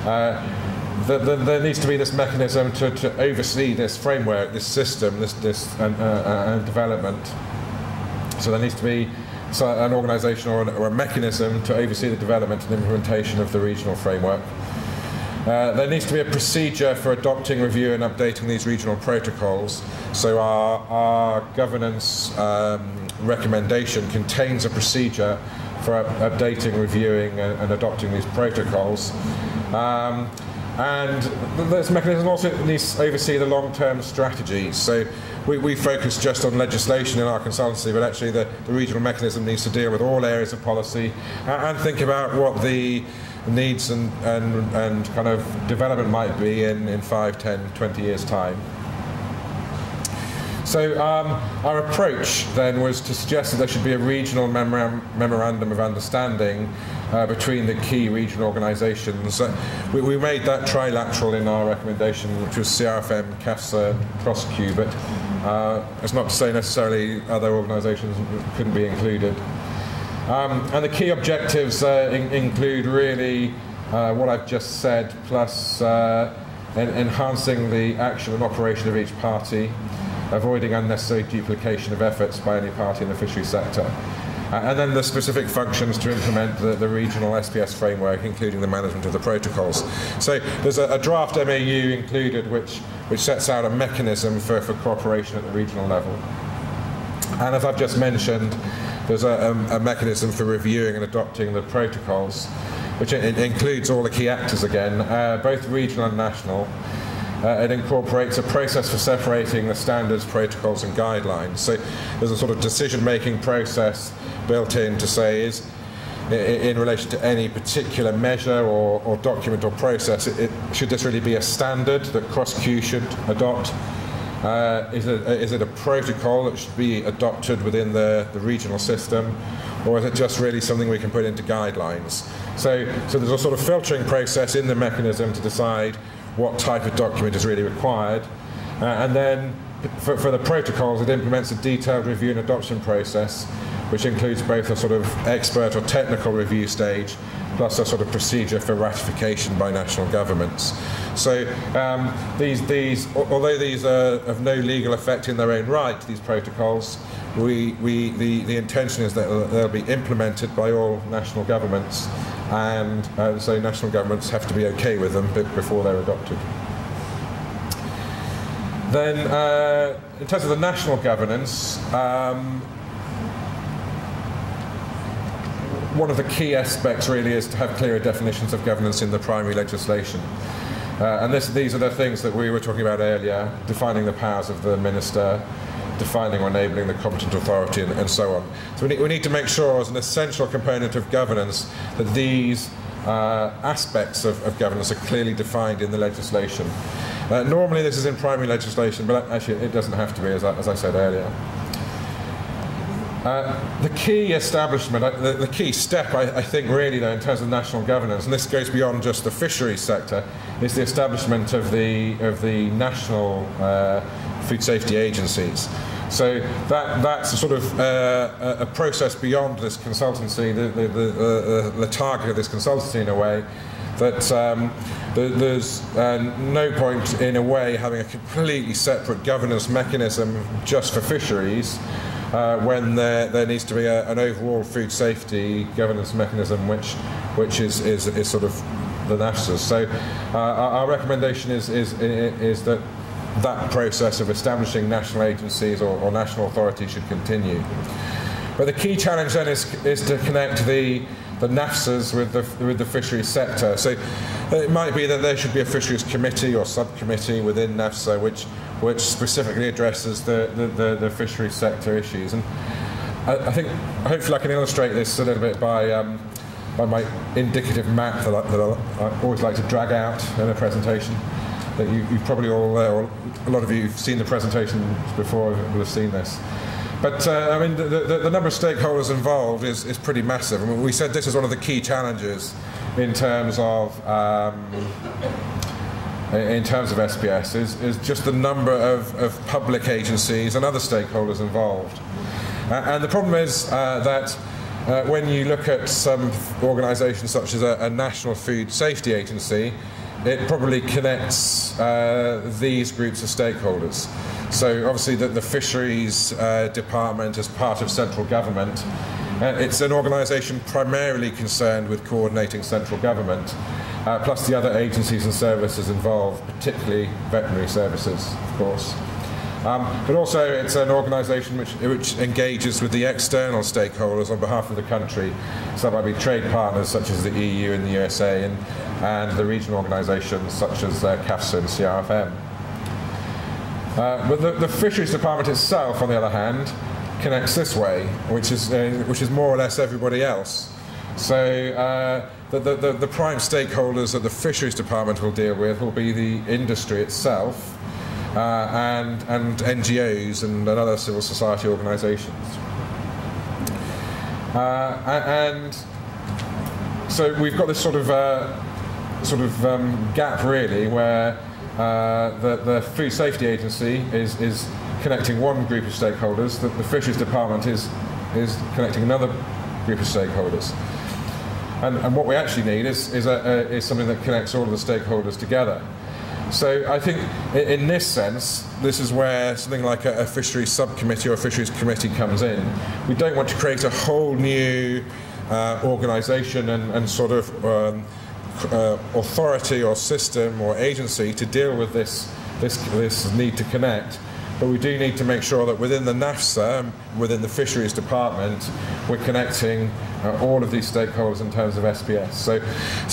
There needs to be this mechanism to oversee this framework, this system, this development. So there needs to be an organisation or a mechanism to oversee the development and implementation of the regional framework. There needs to be a procedure for adopting, review and updating these regional protocols. So our governance recommendation contains a procedure for updating, reviewing and adopting these protocols. And this mechanism also needs to oversee the long-term strategies. So we focus just on legislation in our consultancy, but actually the regional mechanism needs to deal with all areas of policy and think about what the needs and kind of development might be in 5, 10, 20 years' time. So our approach then was to suggest that there should be a regional memorandum of understanding between the key regional organisations. We made that trilateral in our recommendation, which was CRFM, CAFSA, PROSECU, but it's not to say necessarily other organisations couldn't be included. And the key objectives include really what I've just said, plus enhancing the action and operation of each party, avoiding unnecessary duplication of efforts by any party in the fisheries sector, and then the specific functions to implement the regional SPS framework, including the management of the protocols. So there's a draft MAU included which sets out a mechanism for cooperation at the regional level. And as I've just mentioned, there's a mechanism for reviewing and adopting the protocols. which includes all the key actors again, both regional and national. It incorporates a process for separating the standards, protocols and guidelines. So there's a sort of decision-making process built in to say, in relation to any particular measure or document or process, should this really be a standard that CrossQ should adopt? Is it a protocol that should be adopted within the regional system? Or is it just really something we can put into guidelines? So there's a sort of filtering process in the mechanism to decide what type of document is really required. And then for the protocols, it implements a detailed review and adoption process, which includes both a sort of expert or technical review stage, plus a sort of procedure for ratification by national governments. So although these are of no legal effect in their own right, these protocols, the intention is that they'll be implemented by all national governments, and so national governments have to be okay with them before they're adopted. Then, in terms of the national governance, one of the key aspects really is to have clearer definitions of governance in the primary legislation. And these are the things that we were talking about earlier, defining the powers of the minister, defining or enabling the competent authority, and so on. So we need to make sure, as an essential component of governance, that these aspects of governance are clearly defined in the legislation. Normally this is in primary legislation, but actually it doesn't have to be, as I said earlier. The key establishment, the key step, I think, really, though, in terms of national governance, and this goes beyond just the fisheries sector, is the establishment of the national food safety agencies. So that's a sort of a process beyond this consultancy, the target of this consultancy in a way, that there's no point in a way having a completely separate governance mechanism just for fisheries, when there needs to be an overall food safety governance mechanism which is sort of the NAFSAs. So our recommendation is that process of establishing national agencies or national authorities should continue. But the key challenge then is to connect the NAFSAs with the fisheries sector. So it might be that there should be a fisheries committee or subcommittee within NAFSA which specifically addresses the fisheries sector issues. And I think hopefully I can illustrate this a little bit by my indicative map that I always like to drag out in a presentation. That you've probably all, or a lot of you have seen the presentation before, will have seen this. But I mean, the number of stakeholders involved is pretty massive. I mean, we said this is one of the key challenges in terms of SPS is just the number of public agencies and other stakeholders involved. And the problem is that when you look at some organisations such as a National Food Safety Agency, it probably connects these groups of stakeholders. So obviously the fisheries department as part of central government, it's an organisation primarily concerned with coordinating central government, plus the other agencies and services involved, particularly veterinary services, of course. But also it's an organisation which engages with the external stakeholders on behalf of the country. So that might be trade partners such as the EU and the USA, and the regional organisations such as CAFSA and CRFM. But the fisheries department itself, on the other hand, connects this way, which is more or less everybody else. So the prime stakeholders that the fisheries department will deal with will be the industry itself, and NGOs and other civil society organisations. And so we've got this sort of gap really, where the Food Safety Agency is connecting one group of stakeholders, the Fisheries Department is connecting another group of stakeholders. And what we actually need is something that connects all of the stakeholders together. So I think in this sense, this is where something like a fisheries subcommittee or a fisheries committee comes in. We don't want to create a whole new organisation and sort of authority or system or agency to deal with this need to connect. But we do need to make sure that within the NAFSA, within the fisheries department, we're connecting all of these stakeholders in terms of SPS. So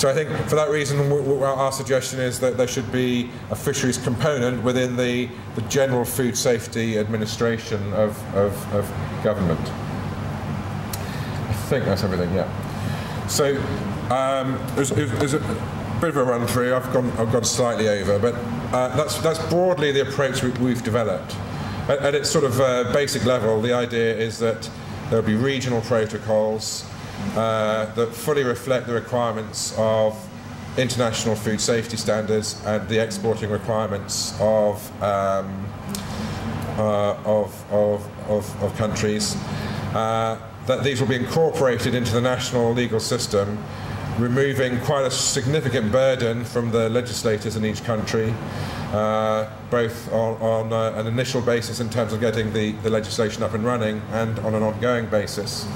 I think for that reason, our suggestion is that there should be a fisheries component within the general food safety administration of government. I think that's everything, yeah. So there's a bit of a run through. I've gone slightly over, but that's broadly the approach we've developed. At its sort of basic level, the idea is that there'll be regional protocols that fully reflect the requirements of international food safety standards and the exporting requirements of countries. That these will be incorporated into the national legal system, removing quite a significant burden from the legislators in each country, both on an initial basis in terms of getting the legislation up and running and on an ongoing basis.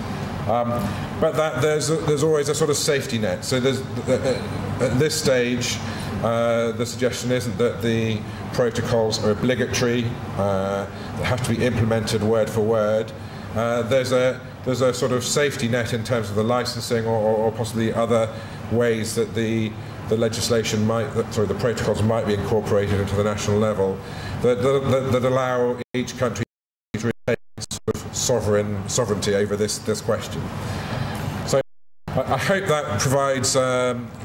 But there's always a sort of safety net. So at this stage, the suggestion isn't that the protocols are obligatory, they have to be implemented word for word. There's a sort of safety net in terms of the licensing or possibly other ways that the legislation the protocols might be incorporated into the national level that allow each country to retain sort of sovereignty over this question. So I hope that provides,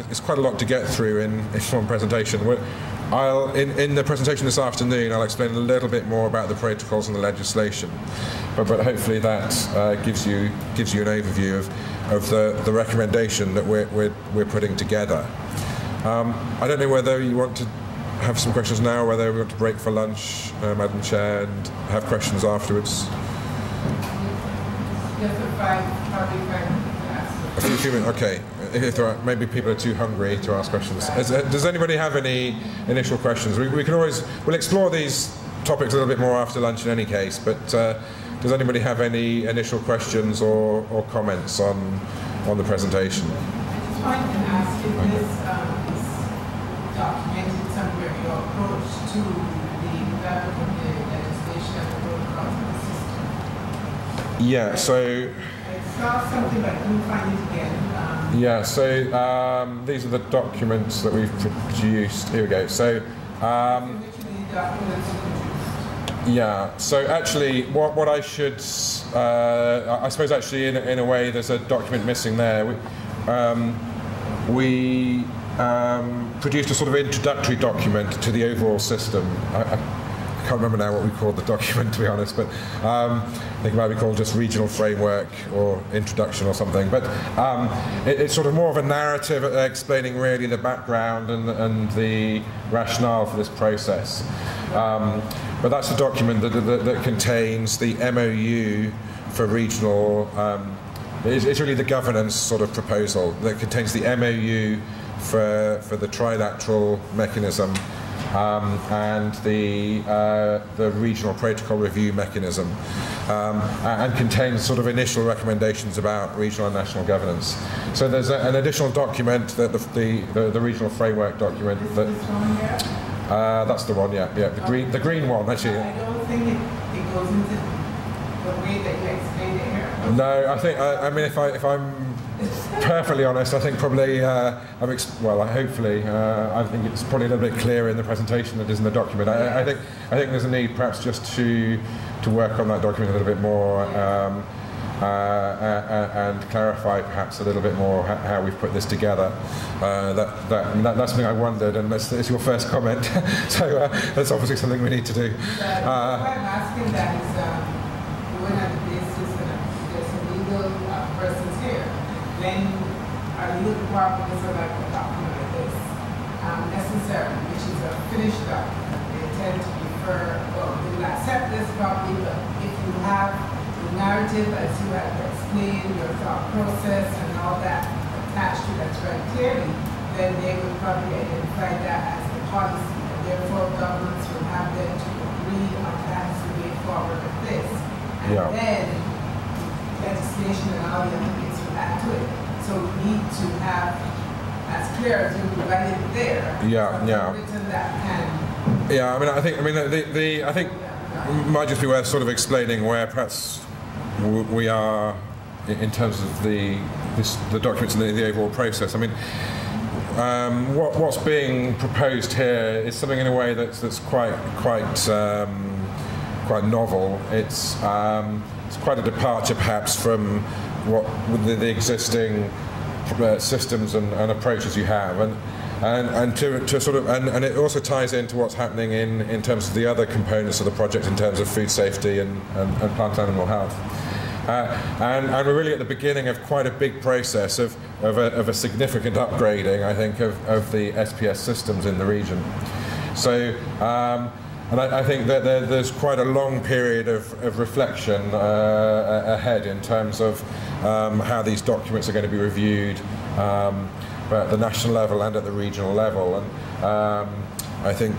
it's quite a lot to get through in one presentation. In the presentation this afternoon, I'll explain a little bit more about the protocols and the legislation, but hopefully that gives you an overview of the recommendation that we're putting together. I don't know whether you want to have some questions now, or whether we want to break for lunch, Madam Chair, and have questions afterwards. A few minutes, okay. If there are, maybe people are too hungry to ask questions. Does anybody have any initial questions? We'll explore these topics a little bit more after lunch in any case, but does anybody have any initial questions or comments on the presentation? I just wanted to ask if this is documented somewhere, your approach to the development of the legislation and the protocols of the system. Yeah, so I saw something, but I couldn't find it again. Yeah, so these are the documents that we've produced. Here we go. So yeah, so actually what I should, I suppose actually in a way there's a document missing there. We produced a sort of introductory document to the overall system. I can't remember now what we called the document, to be honest, but I think it might be called just Regional Framework or Introduction or something. But it's sort of more of a narrative explaining really the background and the rationale for this process. But that's a document that contains the MOU for regional, it's really the governance sort of proposal that contains the MOU for the trilateral mechanism and the regional protocol review mechanism, and contains sort of initial recommendations about regional and national governance. So there's an additional document, that the regional framework document. That's the one, yeah, the green one actually. I don't think it goes into the way that you explained it here. No, I think I mean if I'm perfectly honest, I think probably hopefully I think it's probably a little bit clearer in the presentation than it is in the document. I think there's a need perhaps just to work on that document a little bit more and clarify perhaps a little bit more how we've put this together. That's something I wondered, and it's your first comment, so that's obviously something we need to do. Why I'm asking that is when on the basis that there's a legal persons here, then our legal department is like a document like this, necessary, which is a finished document. They tend to prefer, well, they will accept this probably, but if you have the narrative as you have explained, your thought process and all that attached to that very clearly, then they would probably identify that as the policy, and therefore governments will have them to agree on that as the way forward with this. And then legislation and all the other things will add to it. So we need to have as clear as we write it there. Written that can. Yeah, I think it might just be worth sort of explaining where perhaps we are in terms of the documents and the overall process. I mean, what's being proposed here is something in a way that's quite novel. It's quite a departure, perhaps, from what the existing systems and approaches you have, and to sort of and it also ties into what's happening in terms of the other components of the project in terms of food safety and plant animal health. And we're really at the beginning of quite a big process of a significant upgrading, I think, of the SPS systems in the region. So, and I think that there's quite a long period of reflection ahead in terms of how these documents are going to be reviewed at the national level and at the regional level. And I think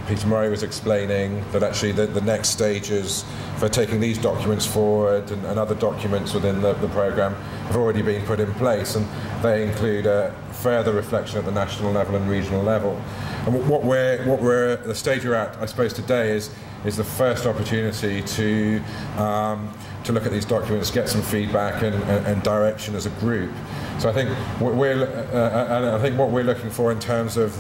Peter Murray was explaining that actually the next stages for taking these documents forward and other documents within the programme have already been put in place, and they include further reflection at the national level and regional level. And the stage we're at, I suppose, today is the first opportunity to look at these documents, get some feedback and direction as a group. So I think what we're looking for in terms of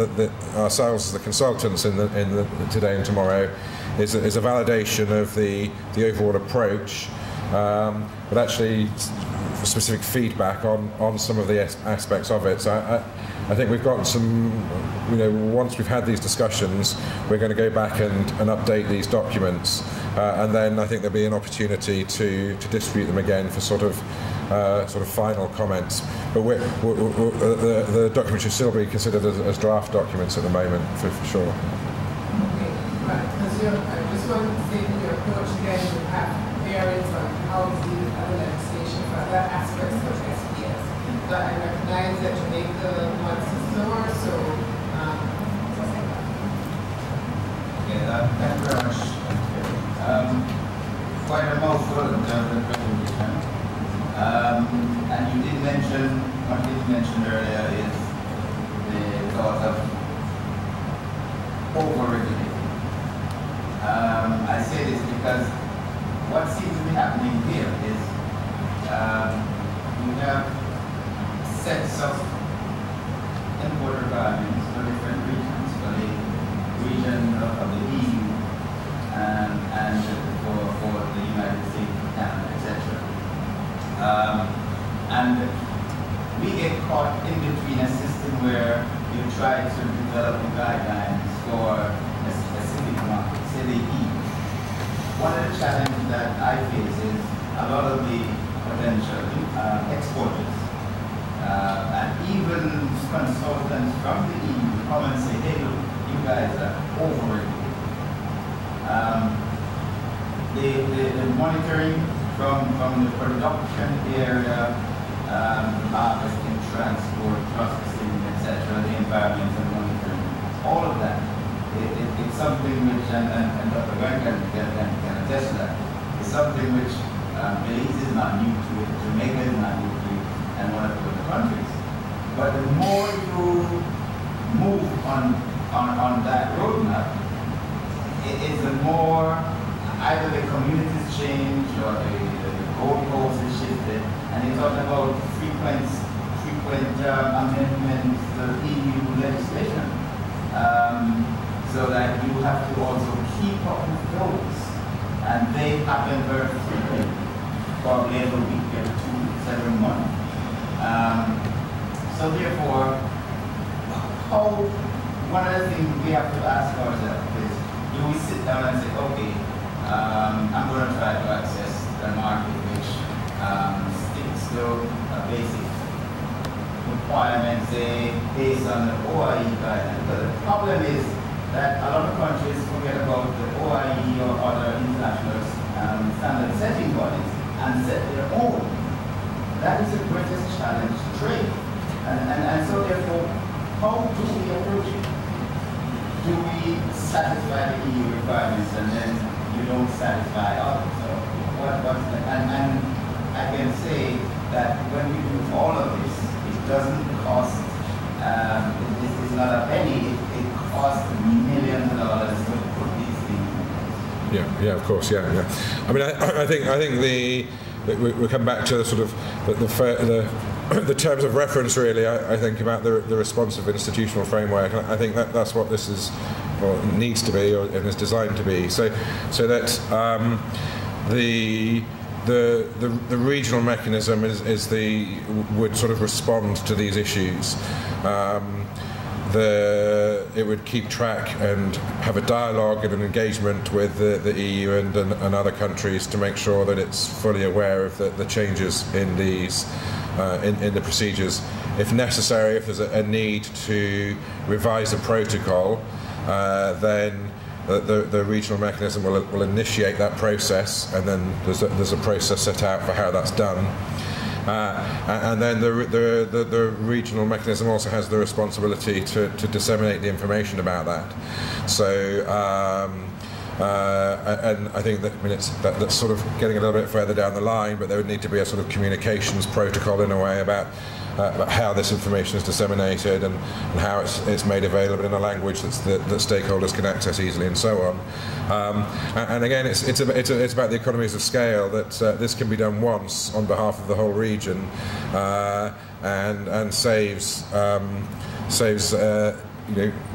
ourselves as the consultants in the today and tomorrow is a validation of the overall approach, but actually specific feedback on some of the aspects of it. So I think we've got some, once we've had these discussions, we're going to go back and update these documents, and then I think there'll be an opportunity to distribute them again for sort of final comments. But the documents should still be considered as draft documents at the moment, for sure. Okay, right. I just want to say that your approach again will have bearings on how to deal with other legislation for other aspects of SPS. But I recognize that Jamaica wants to store, so yeah, thank you very much. Quite a mouthful in terms of presentation. And you did mention, what you did mention earlier is the thought of over-regulating. I say this because what seems to be happening here is we have sets of import requirements for different regions, for the region of the EU and for the United States, Canada, etc. And we get caught in between a system where you try to develop the guidelines for a specific market, say the EU. One of the challenges that I face is a lot of the potential exporters and even consultants from the EU come and say, hey, look, you guys are over-regulated. The monitoring from the production area, harvesting, transport, processing, etc., the environmental monitoring, all of that, it's something which, and Dr. Grant can attest to that, it's something which Belize is not new to it, Jamaica is not new to it, and one of the other countries. But the more you move on that roadmap, it's the more either the communities change or the goalposts is shifted, and you're talking about frequent amendments to EU legislation, so that you have to also keep up with those, and they happen very frequently, probably every week, every 2 weeks, every month. So therefore, one of the things we have to ask ourselves is, do we sit down and say, okay, I'm going to try to access the market which sticks to a basic requirement, say, based on the OIE guidelines. But the problem is that a lot of countries forget about the OIE or other international standard setting bodies and set their own. That is the greatest challenge to trade. And so therefore, how do we approach it? Do we satisfy the EU requirements and then you don't satisfy others? So and I can say that when we do all of this, it doesn't cost, it's not a penny, it costs millions of dollars to put these things in place. Yeah, of course, yeah. I mean, I think we come back to the sort of the terms of reference, really. I think about the responsive institutional framework. And I think that's what this is, or needs to be, and is designed to be. So that the regional mechanism would sort of respond to these issues. It would keep track and have a dialogue and an engagement with the EU and other countries to make sure that it's fully aware of the changes in these in the procedures. If necessary, if there's a need to revise a protocol, then the regional mechanism will initiate that process, and then there's a process set out for how that's done. And then the regional mechanism also has the responsibility to disseminate the information about that. So, and I think that's sort of getting a little bit further down the line, but there would need to be a sort of communications protocol in a way about how this information is disseminated and how it's made available in a language that stakeholders can access easily, and so on. And again, it's about the economies of scale, that this can be done once on behalf of the whole region, and saves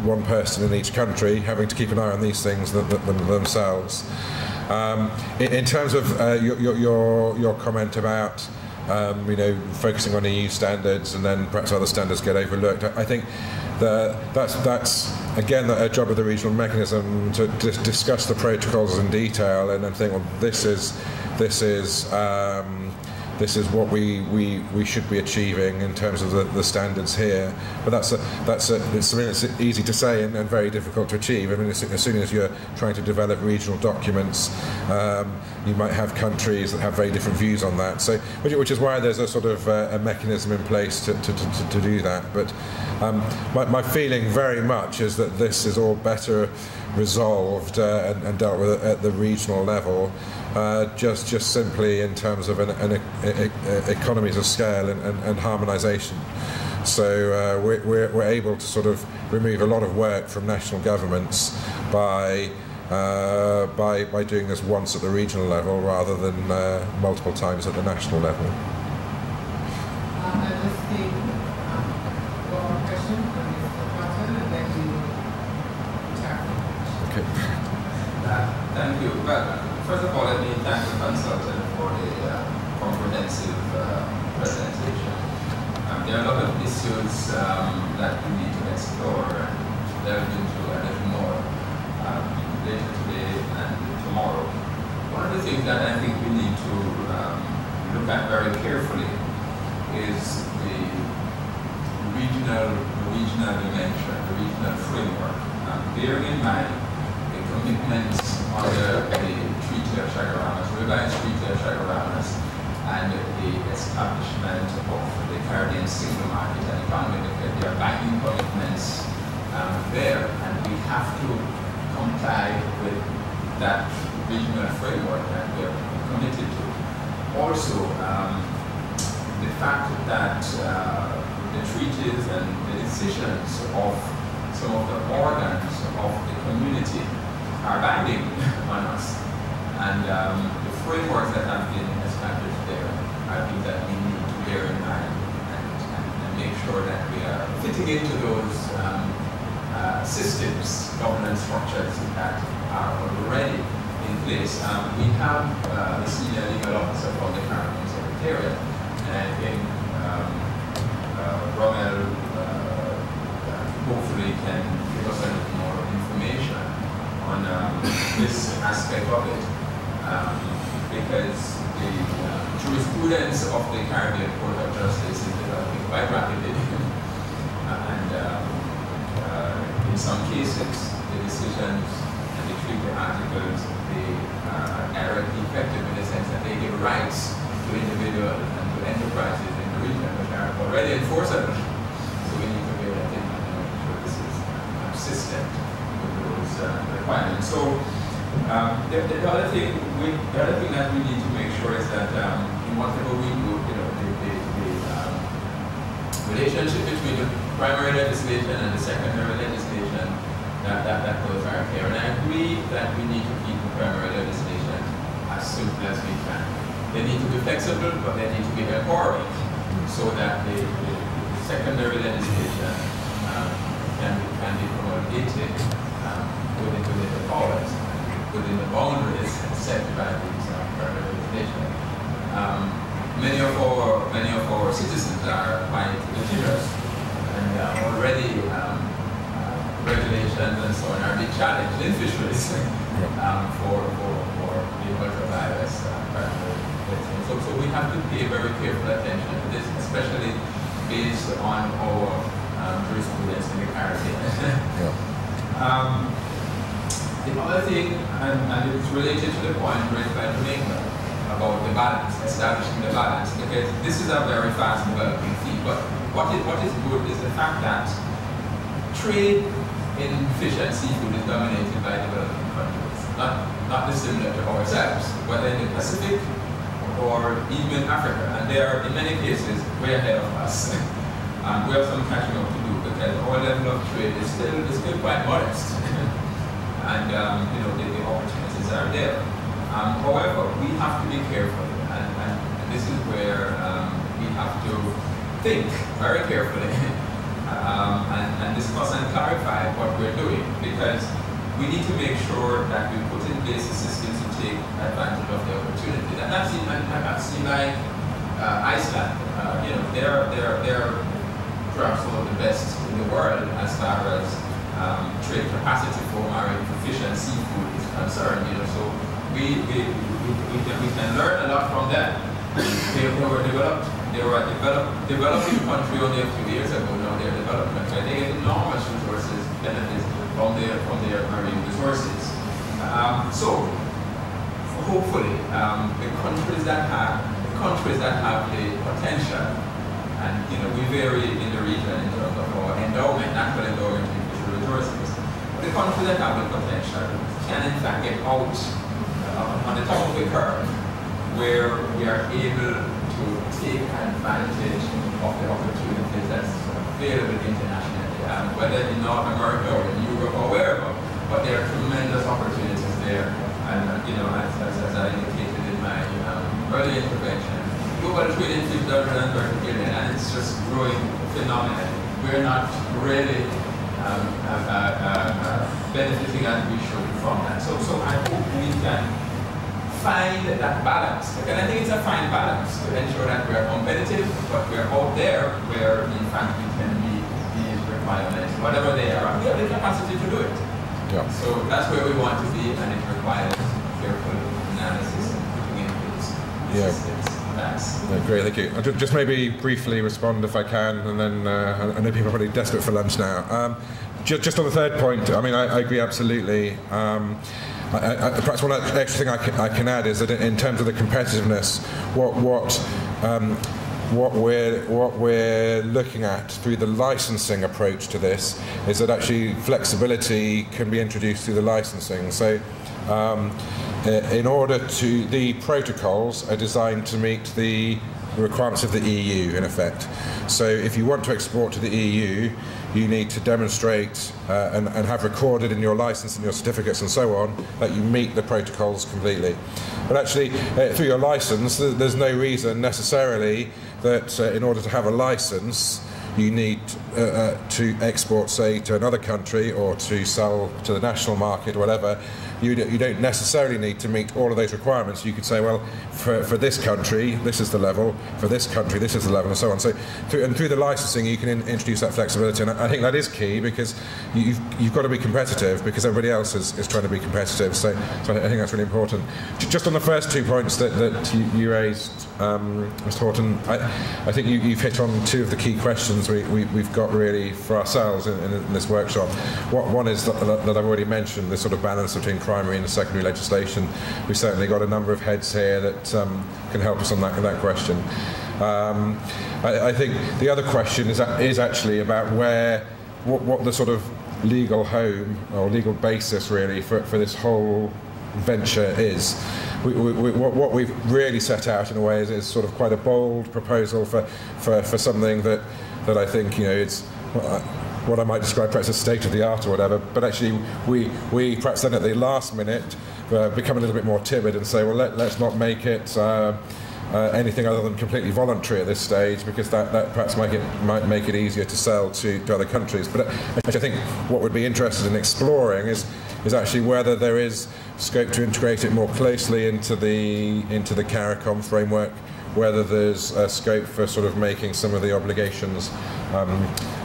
one person in each country having to keep an eye on these things themselves. In terms of your comment about focusing on EU standards and then perhaps other standards get overlooked, I think that's again a job of the regional mechanism to discuss the protocols in detail and then think, well, this is what we should be achieving in terms of the standards here. But it's something that's easy to say and very difficult to achieve. I mean, as soon as you're trying to develop regional documents, you might have countries that have very different views on that. So, which is why there's a sort of a mechanism in place to do that. But my feeling very much is that this is all better resolved and dealt with at the regional level. Just simply in terms of economies of scale and harmonisation. So we're able to sort of remove a lot of work from national governments by doing this once at the regional level rather than multiple times at the national level. I'll just take one more question from Mr. Cotton, and then we will tackle. Okay. Thank you. First of all, let me thank the consultant for the comprehensive presentation. There are a lot of issues that we need to explore and delve into a little more later today and tomorrow. One of the things that I think we need to look at very carefully is the regional dimension, the regional framework. Bearing in mind the commitments under the Treaty of Chaguaramas, revised Treaty of Chaguaramas, and the establishment of the Caribbean single market and economy. There are binding commitments there, and we have to comply with that regional framework that we are committed to. Also, the fact that the treaties and the decisions of some of the organs of the community are binding on us, and the frameworks that have been established there, I think that we need to bear in mind and make sure that we are fitting into those systems, governance structures that are already in place. We have the senior legal officer from the Caribbean Secretariat, and I think Rommel hopefully can give us a little more information on this aspect of it, because the jurisprudence of the Caribbean Court of Justice is developing quite rapidly, and in some cases the decisions and the treaty articles, they are directly effective in the sense that they give rights to individuals and to enterprises in the region which are already enforceable. So we need to bear that in mind and make sure this is consistent with those requirements. So the other thing that we need to make sure is that in whatever we do, the relationship between the primary legislation and the secondary legislation, that goes very clear. And I agree that we need to keep the primary legislation as simple as we can. They need to be flexible, but they need to be empowering so that the secondary legislation can be promulgated within the powers, within the boundaries set by these federal legislation. Many of our citizens are quite litigious, and already regulations and so on are being challenged in fisheries for the ultra-virus. So we have to pay very careful attention to this, especially based on our jurisprudence in the Caribbean. The other thing, and it's related to the point raised by Jamaica about the balance, establishing the balance, because this is a very fast developing field. But what is good is the fact that trade in fish and seafood is dominated by developing countries, not dissimilar to ourselves, whether in the Pacific or even Africa. And they are, in many cases, way ahead of us. We have some catching up to do because our level of trade is still quite modest. And the opportunities are there. However, we have to be careful, and this is where we have to think very carefully and discuss and clarify what we're doing, because we need to make sure that we put in place the systems to take advantage of the opportunity. And I've seen like Iceland, they're perhaps one of the best in the world as far as trade capacity for marine fish and seafood is concerned. So we can learn a lot from them. They were a developing country only a few years ago. Now they're a developed country. They get enormous resources, benefits from their marine resources. So hopefully the countries that have the potential, and we vary in the region in terms of our endowment, natural endowment in fishery resources. But the countries that have the potential can in fact get out on the top of the curve, where we are able to take advantage of the opportunities that's available internationally, whether in North America or in Europe or wherever. But there are tremendous opportunities there, and as I indicated in my early intervention, global trade in fish does run $30 billion, and it's just growing phenomenally. We're not really benefiting as we should from that. So I hope we can find that balance. And I think it's a fine balance to ensure that we are competitive, but we are out there where in fact we can meet these requirements, whatever they are, and we have the capacity to do it. Yeah. So that's where we want to be, and it requires careful analysis and putting in place systems. Great, thank you. I'll just maybe briefly respond if I can, and then I know people are probably desperate for lunch now. Just on the third point, I mean, I agree absolutely. Perhaps one extra thing I can add is that in terms of the competitiveness, what we're looking at through the licensing approach to this is that actually flexibility can be introduced through the licensing. So in order to, the protocols are designed to meet the requirements of the EU in effect. So if you want to export to the EU, you need to demonstrate and have recorded in your license and your certificates and so on that you meet the protocols completely. But actually, through your license, there's no reason necessarily that in order to have a license, you need to export, say, to another country or to sell to the national market or whatever. You don't necessarily need to meet all of those requirements. You could say, well, for this country, this is the level. For this country, this is the level, and so on. So, through the licensing, you can introduce that flexibility, and I think that is key because you've got to be competitive because everybody else is trying to be competitive. So I think that's really important. Just on the first 2 points that you raised, Mr. Horton, I think you've hit on two of the key questions we've got really for ourselves in this workshop. One is that I've already mentioned, the sort of balance between primary and secondary legislation. We've certainly got a number of heads here that can help us on that question. I think the other question is actually about what the sort of legal home or legal basis really for this whole venture is. What we've really set out in a way is sort of quite a bold proposal for something that I think it's what I might describe perhaps as state of the art or whatever, but actually we perhaps then at the last minute become a little bit more timid and say, well, let's not make it anything other than completely voluntary at this stage, because that perhaps might make it easier to sell to other countries. But I think what we'd be interested in exploring is actually whether there is scope to integrate it more closely into the CARICOM framework, whether there's scope for sort of making some of the obligations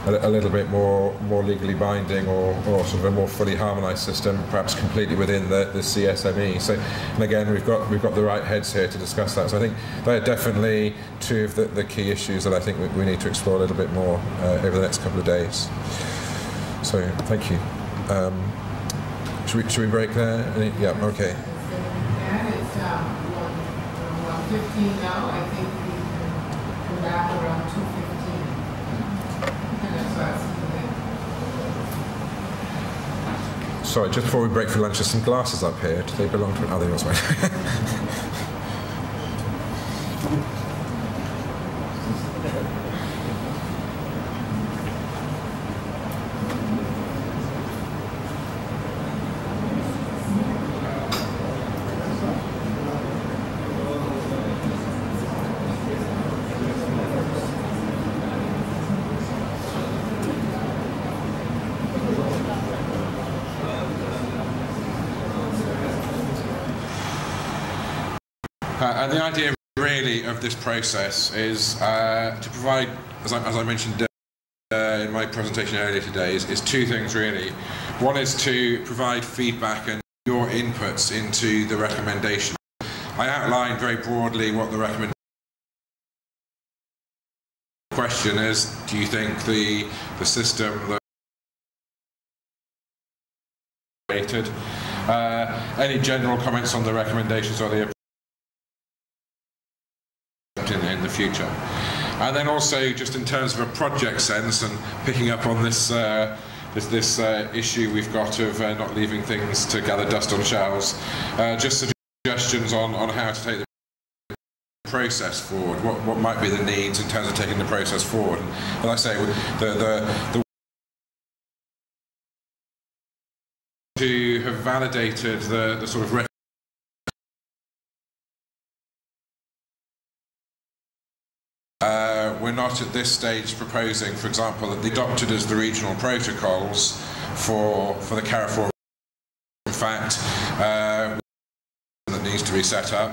a little bit more legally binding, or sort of a more fully harmonised system, perhaps completely within the CSME. So, and again, we've got the right heads here to discuss that. So I think they're definitely two of the key issues that I think we need to explore a little bit more over the next couple of days. So thank you. Should we break there? Yeah. Okay. And it's 1:15 now. I think we can come back around 2:15. Sorry, just before we break for lunch, there's some glasses up here. Do they belong to another? Oh, and the idea really of this process is to provide, as I mentioned in my presentation earlier today, is two things really. One is to provide feedback and your inputs into the recommendation. I outlined very broadly what the recommendation question is. Do you think the system that created? Any general comments on the recommendations or the in the future, and then also just in terms of a project sense and picking up on this issue we've got of not leaving things to gather dust on shelves, just suggestions on how to take the process forward. What might be the needs in terms of taking the process forward? And like I say, the to have validated the sort of we're not at this stage proposing, for example, that they adopted as the regional protocols for the CARIFORUM. In fact, that needs to be set up.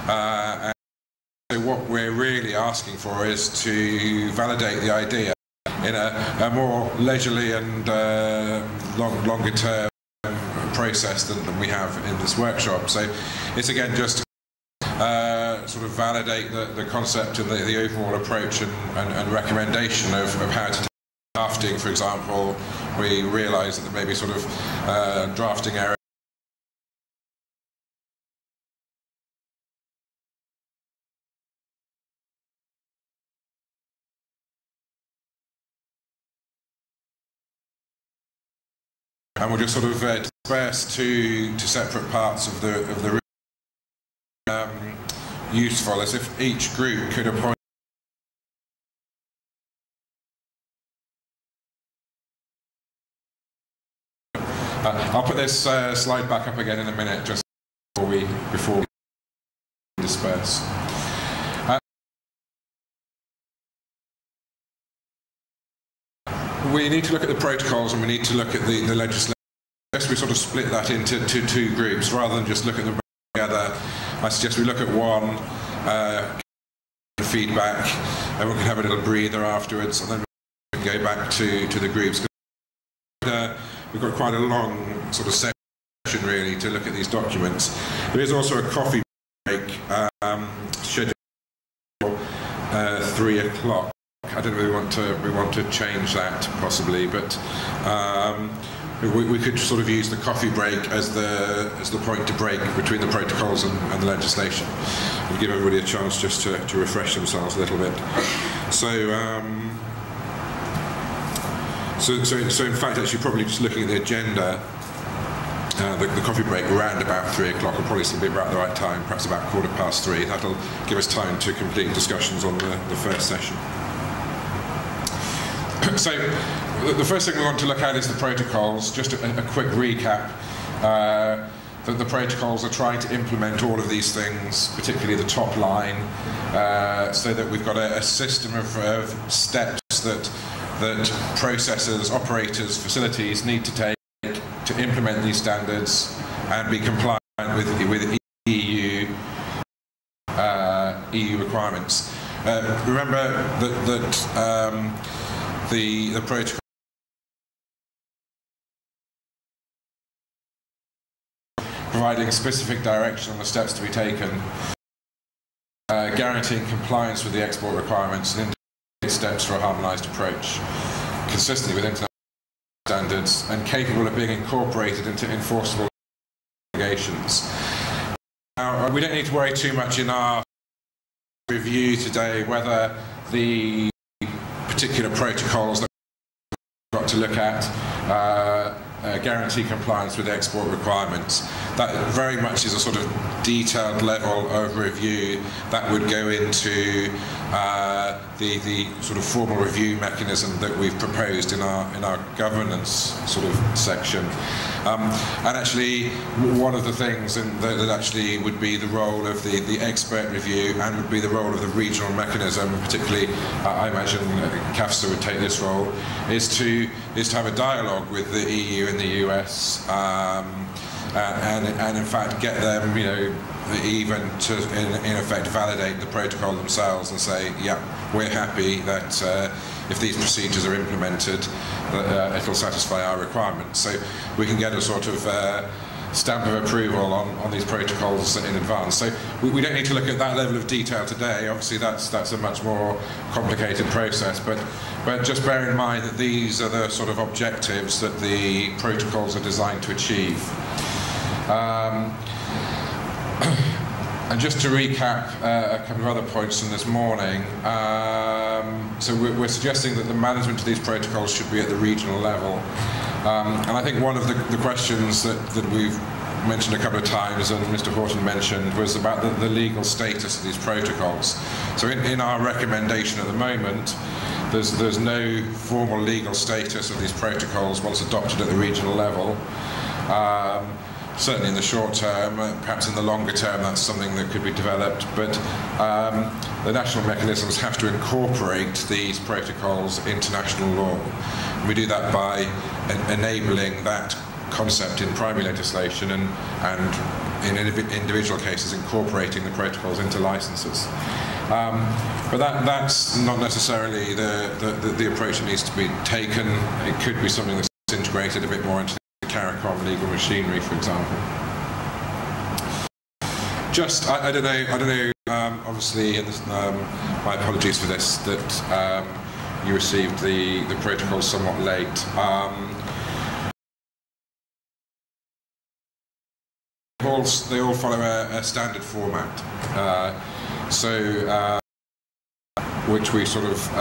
And so what we're really asking for is to validate the idea in a more leisurely and longer term process than we have in this workshop. So it's again just sort of validate the concept and the overall approach and recommendation of how to take drafting, for example. We realise that there may be sort of drafting errors. And we'll just sort of disperse to separate parts of the room. Useful as if each group could appoint I'll put this slide back up again in a minute just before we disperse. We need to look at the protocols and we need to look at the legislation. We sort of split that into two groups rather than just look at them together. I suggest we look at one, feedback, and we can have a little breather afterwards, and then we can go back to the groups. We've got quite a long sort of session really to look at these documents. There is also a coffee break scheduled for 3 o'clock. I don't know if we want to change that possibly, but we could sort of use the coffee break as the point to break between the protocols and the legislation, and give everybody a chance just to refresh themselves a little bit. So in fact, actually, probably just looking at the agenda, the coffee break around about 3 o'clock will probably still be about the right time, perhaps about 3:15. That'll give us time to complete discussions on the first session. So the first thing we want to look at is the protocols. Just a quick recap. that the protocols are trying to implement all of these things, particularly the top line, so that we've got a system of steps that processors, operators, facilities need to take to implement these standards and be compliant with EU requirements. Remember that the protocol providing specific direction on the steps to be taken, guaranteeing compliance with the export requirements and indicating steps for a harmonised approach, consistently with international standards and capable of being incorporated into enforceable obligations. Now, we don't need to worry too much in our review today whether the particular protocols that we've got to look at guarantee compliance with export requirements. That very much is a sort of detailed level of review that would go into the sort of formal review mechanism that we've proposed in our governance sort of section. And actually, one of the things that actually would be the role of the expert review and would be the role of the regional mechanism, particularly I imagine CAFSA would take this role, is to have a dialogue with the EU and the US, and in fact get them, even to in effect validate the protocol themselves and say, yeah, we're happy that if these procedures are implemented, it'll satisfy our requirements. So we can get a sort of stamp of approval on these protocols in advance. So we don't need to look at that level of detail today. Obviously that's a much more complicated process, but just bear in mind that these are the sort of objectives that the protocols are designed to achieve. And just to recap a couple of other points from this morning, so we're suggesting that the management of these protocols should be at the regional level. And I think one of the questions that we've mentioned a couple of times, and Mr. Horton mentioned, was about the legal status of these protocols. So in our recommendation at the moment, there's no formal legal status of these protocols once adopted at the regional level. Certainly in the short term, perhaps in the longer term that's something that could be developed, but the national mechanisms have to incorporate these protocols into national law. And we do that by enabling that concept in primary legislation and in individual cases incorporating the protocols into licenses. But that's not necessarily the approach that needs to be taken. It could be something that's integrated a bit more into CARICOM legal machinery, for example. Just, I don't know. Obviously, my apologies for this. That you received the protocols somewhat late. They all follow a standard format, which we sort of.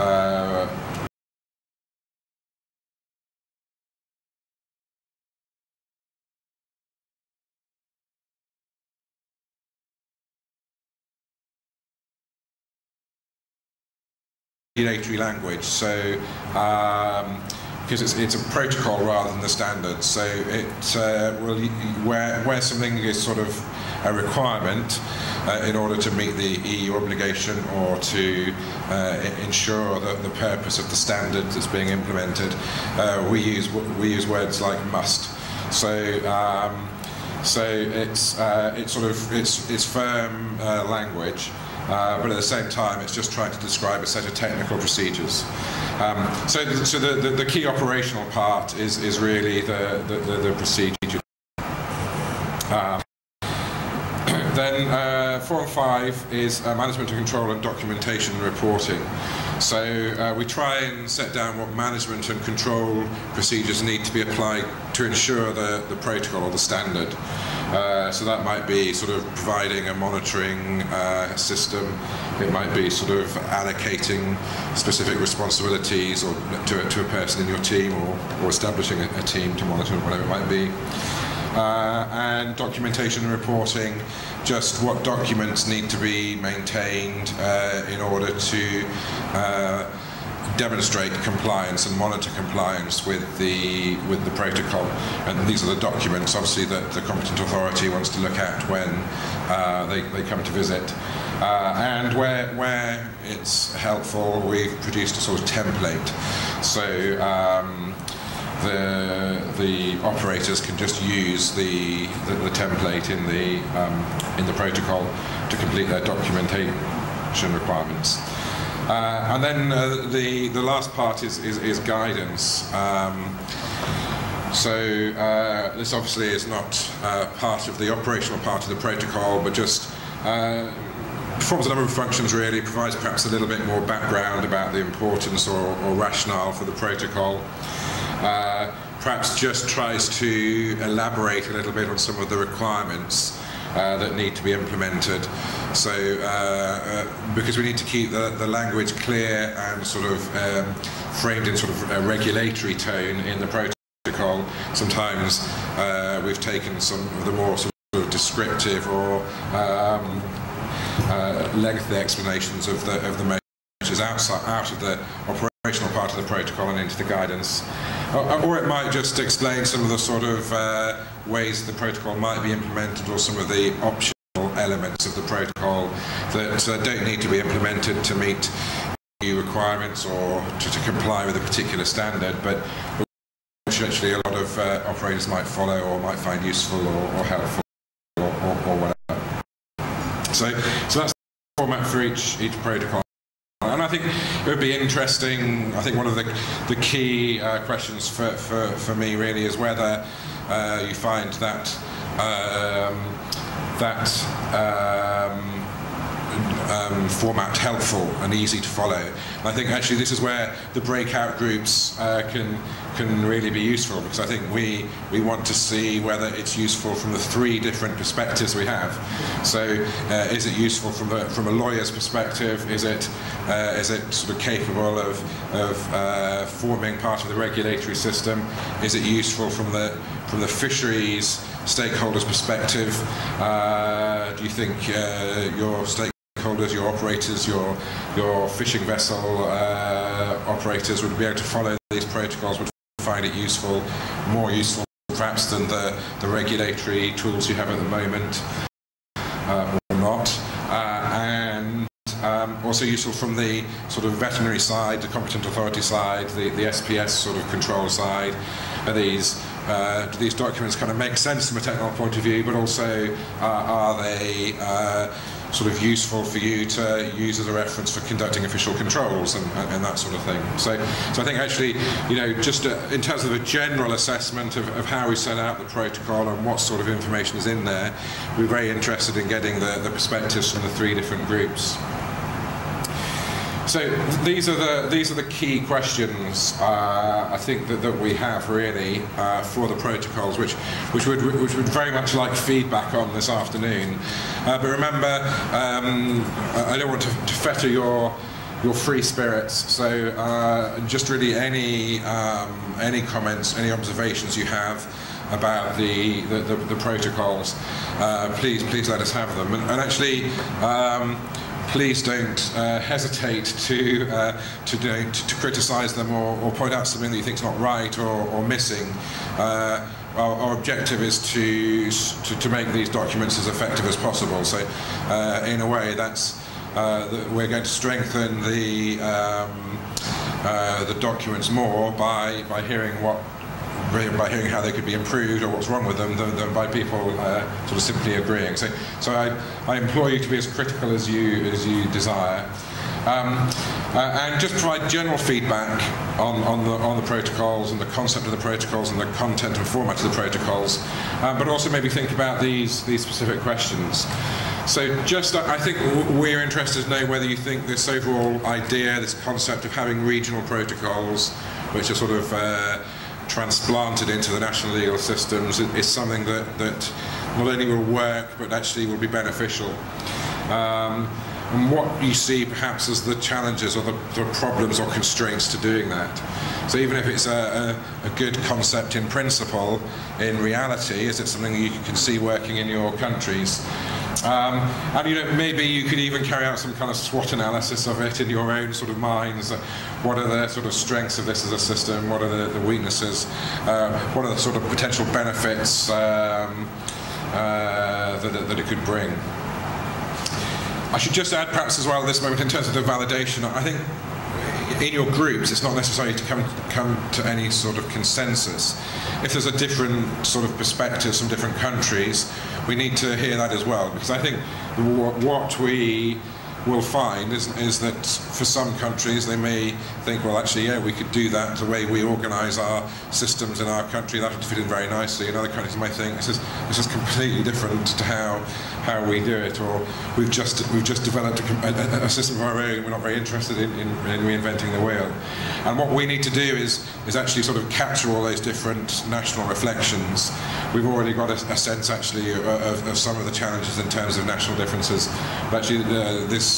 Regulatory language, so because it's a protocol rather than the standard, so it will where something is sort of a requirement in order to meet the EU obligation or to ensure that the purpose of the standard that's being implemented, we use words like must. So it's firm language. But at the same time, it's just trying to describe a set of technical procedures. So the key operational part is really the procedure. Then 4 and 5 is management and control and documentation and reporting. So we try and set down what management and control procedures need to be applied to ensure the protocol or the standard. So that might be sort of providing a monitoring system. It might be sort of allocating specific responsibilities or to a person in your team, or establishing a team to monitor, whatever it might be. And documentation and reporting, just what documents need to be maintained in order to demonstrate compliance and monitor compliance with the protocol, and these are the documents obviously that the competent authority wants to look at when they come to visit, and where it's helpful we've produced a sort of template, so the operators can just use the template in the protocol to complete their documentation requirements. And then the last part is guidance. This obviously is not part of the operational part of the protocol, but just performs a number of functions really, provides perhaps a little bit more background about the importance or rationale for the protocol. Perhaps just tries to elaborate a little bit on some of the requirements that need to be implemented. So, because we need to keep the language clear and sort of framed in sort of a regulatory tone in the protocol, sometimes we've taken some of the more sort of descriptive or lengthy explanations of the measures out of the operational part of the protocol and into the guidance. Or it might just explain some of the sort of ways the protocol might be implemented, or some of the optional elements of the protocol that don't need to be implemented to meet new requirements or to comply with a particular standard, but which actually a lot of operators might follow or might find useful or helpful or whatever. So that's the format for each protocol. And I think it would be interesting, I think one of the key questions for me really is whether you find that format helpful and easy to follow. And I think actually this is where the breakout groups can really be useful, because I think we want to see whether it's useful from the three different perspectives we have. So is it useful from a lawyer's perspective? Is it sort of capable of forming part of the regulatory system? Is it useful from the fisheries stakeholders' perspective? Do you think your stakeholders, your operators, your fishing vessel operators would be able to follow these protocols, would find it useful, more useful perhaps than the regulatory tools you have at the moment, or not? And also useful from the sort of veterinary side, the competent authority side, the SPS sort of control side. Do these documents kind of make sense from a technical point of view, but also are they sort of useful for you to use as a reference for conducting official controls and that sort of thing. So I think actually, you know, just in terms of a general assessment of how we set out the protocol and what sort of information is in there, we're very interested in getting the perspectives from the three different groups. So these are the key questions I think that we have really for the protocols, which would very much like feedback on this afternoon. But remember, I don't want to fetter your free spirits. So just really any comments, any observations you have about the protocols, please let us have them. And actually. Please don't hesitate to criticise them or point out something that you think is not right or missing. Our objective is to make these documents as effective as possible. So, in a way, that's we're going to strengthen the documents more by hearing how they could be improved or what's wrong with them than by people sort of simply agreeing. So I implore you to be as critical as you desire, and just provide general feedback on the protocols and the concept of the protocols and the content and format of the protocols, but also maybe think about these specific questions. So just, I think we're interested to know whether you think this overall idea, this concept of having regional protocols, which are sort of transplanted into the national legal systems, is something that not only will work but actually will be beneficial. And what you see perhaps as the challenges or the problems or constraints to doing that. So even if it's a good concept in principle, in reality, is it something you can see working in your countries? And you know, maybe you could even carry out some kind of SWOT analysis of it in your own sort of minds. What are the sort of strengths of this as a system? What are the weaknesses? What are the sort of potential benefits that it could bring? I should just add perhaps as well at this moment in terms of the validation, I think in your groups it's not necessary to come to any sort of consensus. If there's a different sort of perspectives from different countries, we need to hear that as well, because I think what we will find is that for some countries they may think, well actually yeah, we could do that the way we organise our systems in our country, that would fit in very nicely, and other countries might think this is completely different to how we do it, or we've just developed a system of our own, we're not very interested in reinventing the wheel. And what we need to do is actually sort of capture all those different national reflections. We've already got a sense actually of some of the challenges in terms of national differences, but actually this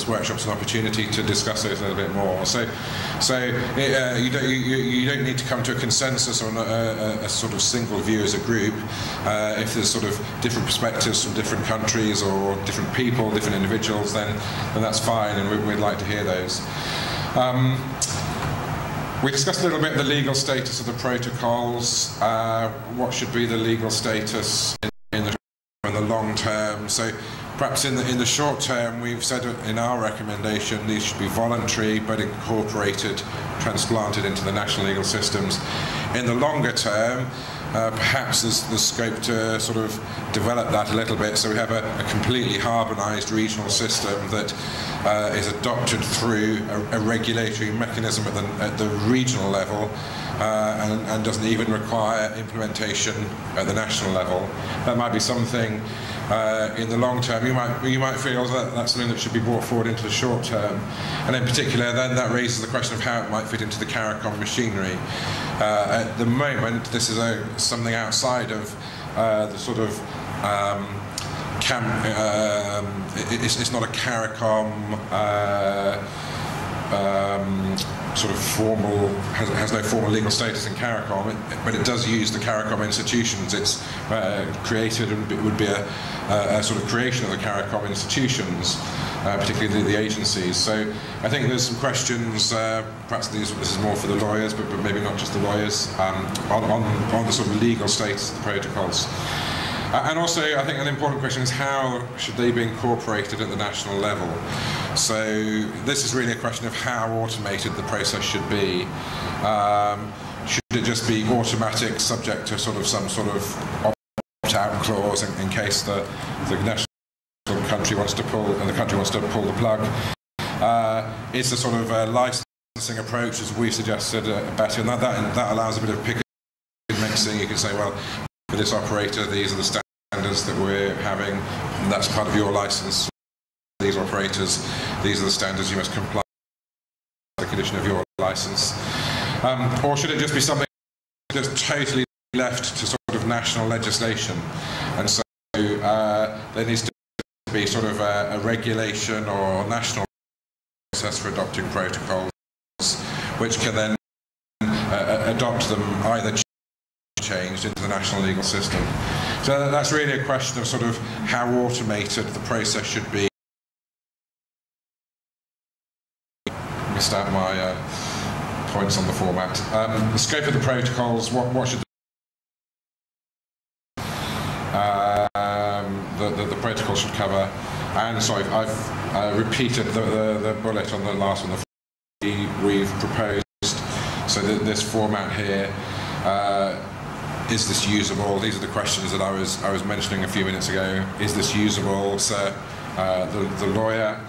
workshop's an opportunity to discuss those a little bit more. So you don't need to come to a consensus on a sort of single view as a group. If there's sort of different perspectives from different countries or different people, different individuals, then that's fine, and we'd like to hear those. We discussed a little bit the legal status of the protocols. What should be the legal status in the long term? So perhaps in the short term, we've said in our recommendation these should be voluntary but incorporated, transplanted into the national legal systems. In the longer term, perhaps there's scope to sort of develop that a little bit, so we have a completely harmonised regional system that is adopted through a regulatory mechanism at the regional level, and doesn't even require implementation at the national level. That might be something in the long term. You might feel that that's something that should be brought forward into the short term, and in particular then that raises the question of how it might fit into the CARICOM machinery. At the moment this is something outside of the sort of it's not a CARICOM sort of formal, has no formal legal status in CARICOM, but it does use the CARICOM institutions. It's created, and it would be a sort of creation of the CARICOM institutions, particularly the agencies. So I think there's some questions, perhaps this is more for the lawyers, but maybe not just the lawyers, on the sort of legal status of the protocols. And also, I think an important question is how should they be incorporated at the national level? So this is really a question of how automated the process should be. Should it just be automatic, subject to sort of some sort of opt-out clause in case the national country wants to pull, and the country wants to pull the plug? Is the sort of licensing approach, as we suggested, better? And that allows a bit of pick and mixing. You can say, well, for this operator, these are the standards that we're having, and that's part of your license. These operators, these are the standards you must comply with, the condition of your license. Or should it just be something that's totally left to sort of national legislation? And so there needs to be sort of a regulation or national process for adopting protocols, which can then adopt them either changed into the national legal system. So that's really a question of sort of how automated the process should be. Missed out my points on the format. The scope of the protocols, what should the protocol should cover. And sorry, I've repeated the bullet on the last one. We've proposed, so this format here. Is this usable? These are the questions that I was mentioning a few minutes ago. Is this usable, sir? The lawyer.